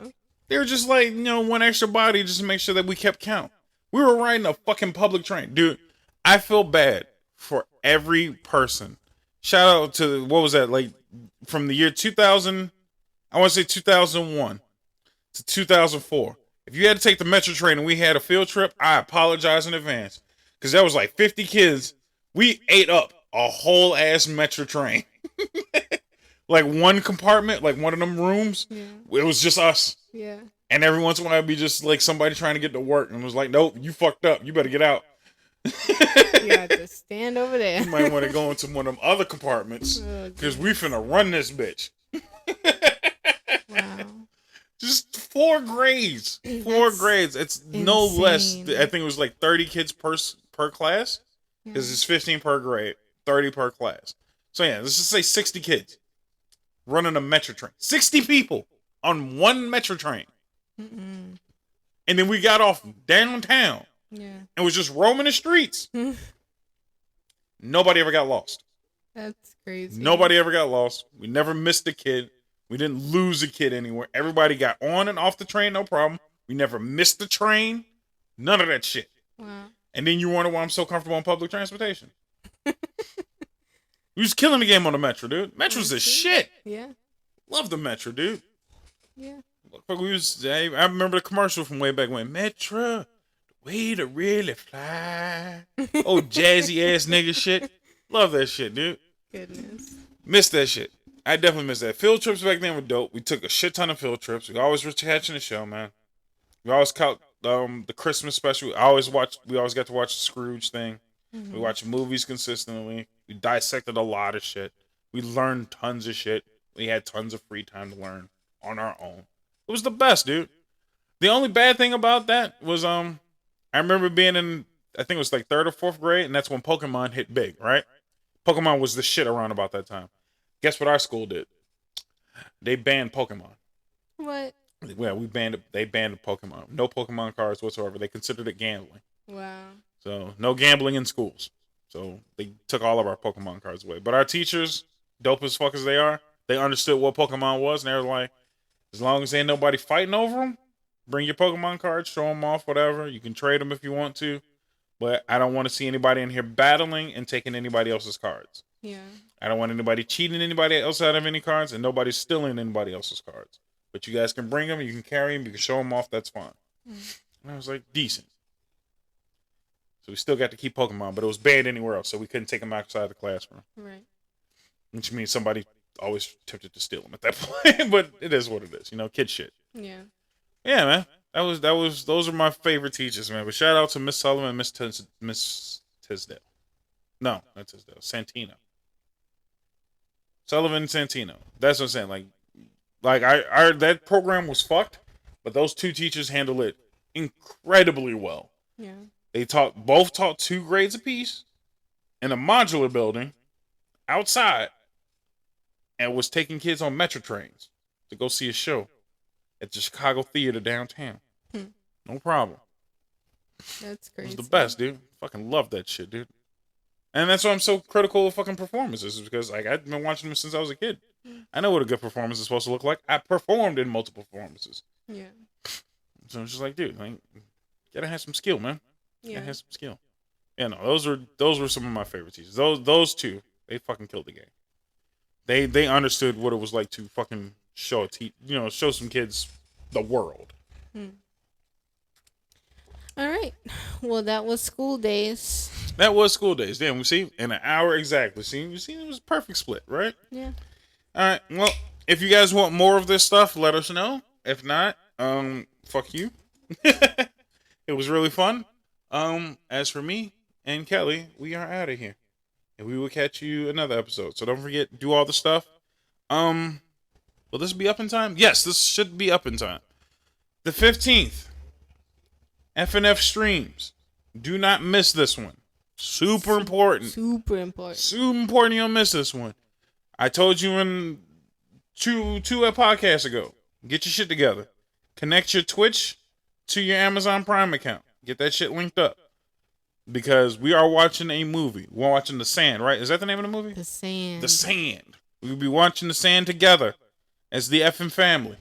They were just like, one extra body just to make sure that we kept count. We were riding a fucking public train. Dude, I feel bad for every person. Shout out to, what was that, like, from the year 2000, I want to say 2001 to 2004. If you had to take the Metro train and we had a field trip, I apologize in advance. Because there was like 50 kids. We ate up a whole ass Metro train. Like one compartment, like one of them rooms, it was just us. Yeah. And every once in a while, it'd be just like somebody trying to get to work. And it was like, nope, you fucked up. You better get out. You have to stand over there. You might want to go into one of them other compartments. Because we finna run this bitch. Wow. Just 4 grades. 4 grades. It's insane. No less. I think it was like 30 kids per class. Because it's 15 per grade. 30 per class. So yeah, let's just say 60 kids. Running a Metro train. 60 people on one Metro train. Mm-mm. And then we got off downtown. Yeah. And was just roaming the streets. Nobody ever got lost. That's crazy. Nobody ever got lost. We never missed a kid. We didn't lose a kid anywhere. Everybody got on and off the train, no problem. We never missed the train. None of that shit. Wow. And then you wonder why I'm so comfortable on public transportation. We was killing the game on the Metro, dude. Metro's the shit. Yeah. Love the Metro, dude. Yeah. I remember the commercial from way back when. Metro, the way to really fly. Oh, jazzy ass nigga shit. Love that shit, dude. Goodness. Miss that shit. I definitely miss that. Field trips back then were dope. We took a shit ton of field trips. We always were catching the show, man. We always caught the Christmas special. We always got to watch the Scrooge thing. Mm-hmm. We watched movies consistently. We dissected a lot of shit. We learned tons of shit. We had tons of free time to learn on our own. It was the best, dude. The only bad thing about that was I remember being in, I think it was like 3rd or 4th grade, and that's when Pokemon hit big, right? Pokemon was the shit around about that time. Guess what our school did? They banned Pokemon. What? Yeah, they banned Pokemon. No Pokemon cards whatsoever. They considered it gambling. Wow. So no gambling in schools. So they took all of our Pokemon cards away. But our teachers, dope as fuck as they are, they understood what Pokemon was, and they were like, as long as ain't nobody fighting over them, bring your Pokemon cards, show them off, whatever. You can trade them if you want to. But I don't want to see anybody in here battling and taking anybody else's cards. Yeah. I don't want anybody cheating anybody else out of any cards, and nobody stealing anybody else's cards. But you guys can bring them, you can carry them, you can show them off, that's fine. And I was like, decent. So we still got to keep Pokemon, but it was banned anywhere else, so we couldn't take them outside the classroom. Right. Which means somebody always tempted to steal them at that point, but it is what it is, kid shit. Yeah. Yeah, man. Those are my favorite teachers, man. But shout out to Miss Sullivan and Miss Tisdale. No, not Tisdale. Santino. Sullivan and Santino. That's what I'm saying. Like that program was fucked, but those 2 teachers handled it incredibly well. Yeah. They both taught 2 grades apiece in a modular building outside, and was taking kids on Metro trains to go see a show at the Chicago Theater downtown. No problem. That's crazy. It was the best, dude. Fucking love that shit, dude. And that's why I'm so critical of fucking performances, is because I've been watching them since I was a kid. I know what a good performance is supposed to look like. I performed in multiple performances. Yeah. So I'm just like, dude, gotta have some skill, man. Yeah. Gotta have some skill. Yeah, no, those were some of my favorite teachers. Those 2, they fucking killed the game. They understood what it was like to fucking show some kids the world. All right. Well, that was school days. That was school days. Damn, we see in an hour exactly. See, it was a perfect split, right? Yeah. All right. Well, if you guys want more of this stuff, let us know. If not, fuck you. It was really fun. As for me and Kelly, we are out of here, and we will catch you another episode. So don't forget, do all the stuff. Will this be up in time? Yes, this should be up in time. The 15th, FNF streams. Do not miss this one. Super important. Super important. Super important you don't miss this one. I told you in two podcasts ago. Get your shit together. Connect your Twitch to your Amazon Prime account. Get that shit linked up. Because we are watching a movie. We're watching The Sand, right? Is that the name of the movie? The Sand. The Sand. We'll be watching The Sand together as the effing family.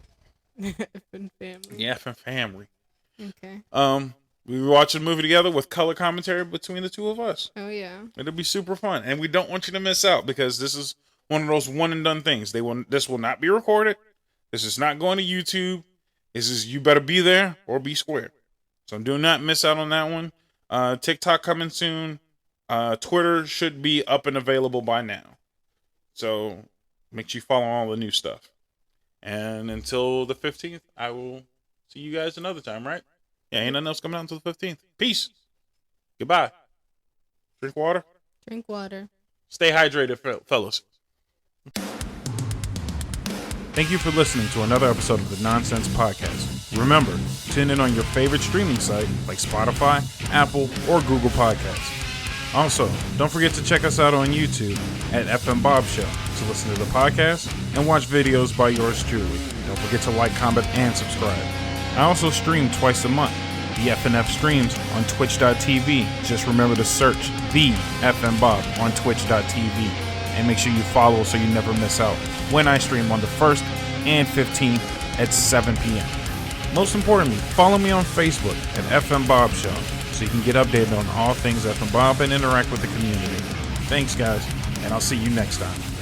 Effing family. The effing family. Okay. We were watching a movie together with color commentary between the two of us. Oh, yeah. It'll be super fun. And we don't want you to miss out because this is one of those one and done things. This will not be recorded. This is not going to YouTube. This is you better be there or be square. So do not miss out on that one. TikTok coming soon. Twitter should be up and available by now. So make sure you follow all the new stuff. And until the 15th, I will see you guys another time, right? Yeah, ain't nothing else coming out until the 15th. Peace. Goodbye. Drink water. Drink water. Stay hydrated, fellas. Thank you for listening to another episode of the Nonsense Podcast. Remember, tune in on your favorite streaming site like Spotify, Apple, or Google Podcasts. Also, don't forget to check us out on YouTube at FM Bob Show to listen to the podcast and watch videos by yours truly. Don't forget to like, comment, and subscribe. I also stream twice a month. The FNF streams on twitch.tv. Just remember to search the FM Bob on twitch.tv. And make sure you follow so you never miss out when I stream on the 1st and 15th at 7 p.m. Most importantly, follow me on Facebook at FM Bob Show so you can get updated on all things FM Bob and interact with the community. Thanks, guys, and I'll see you next time.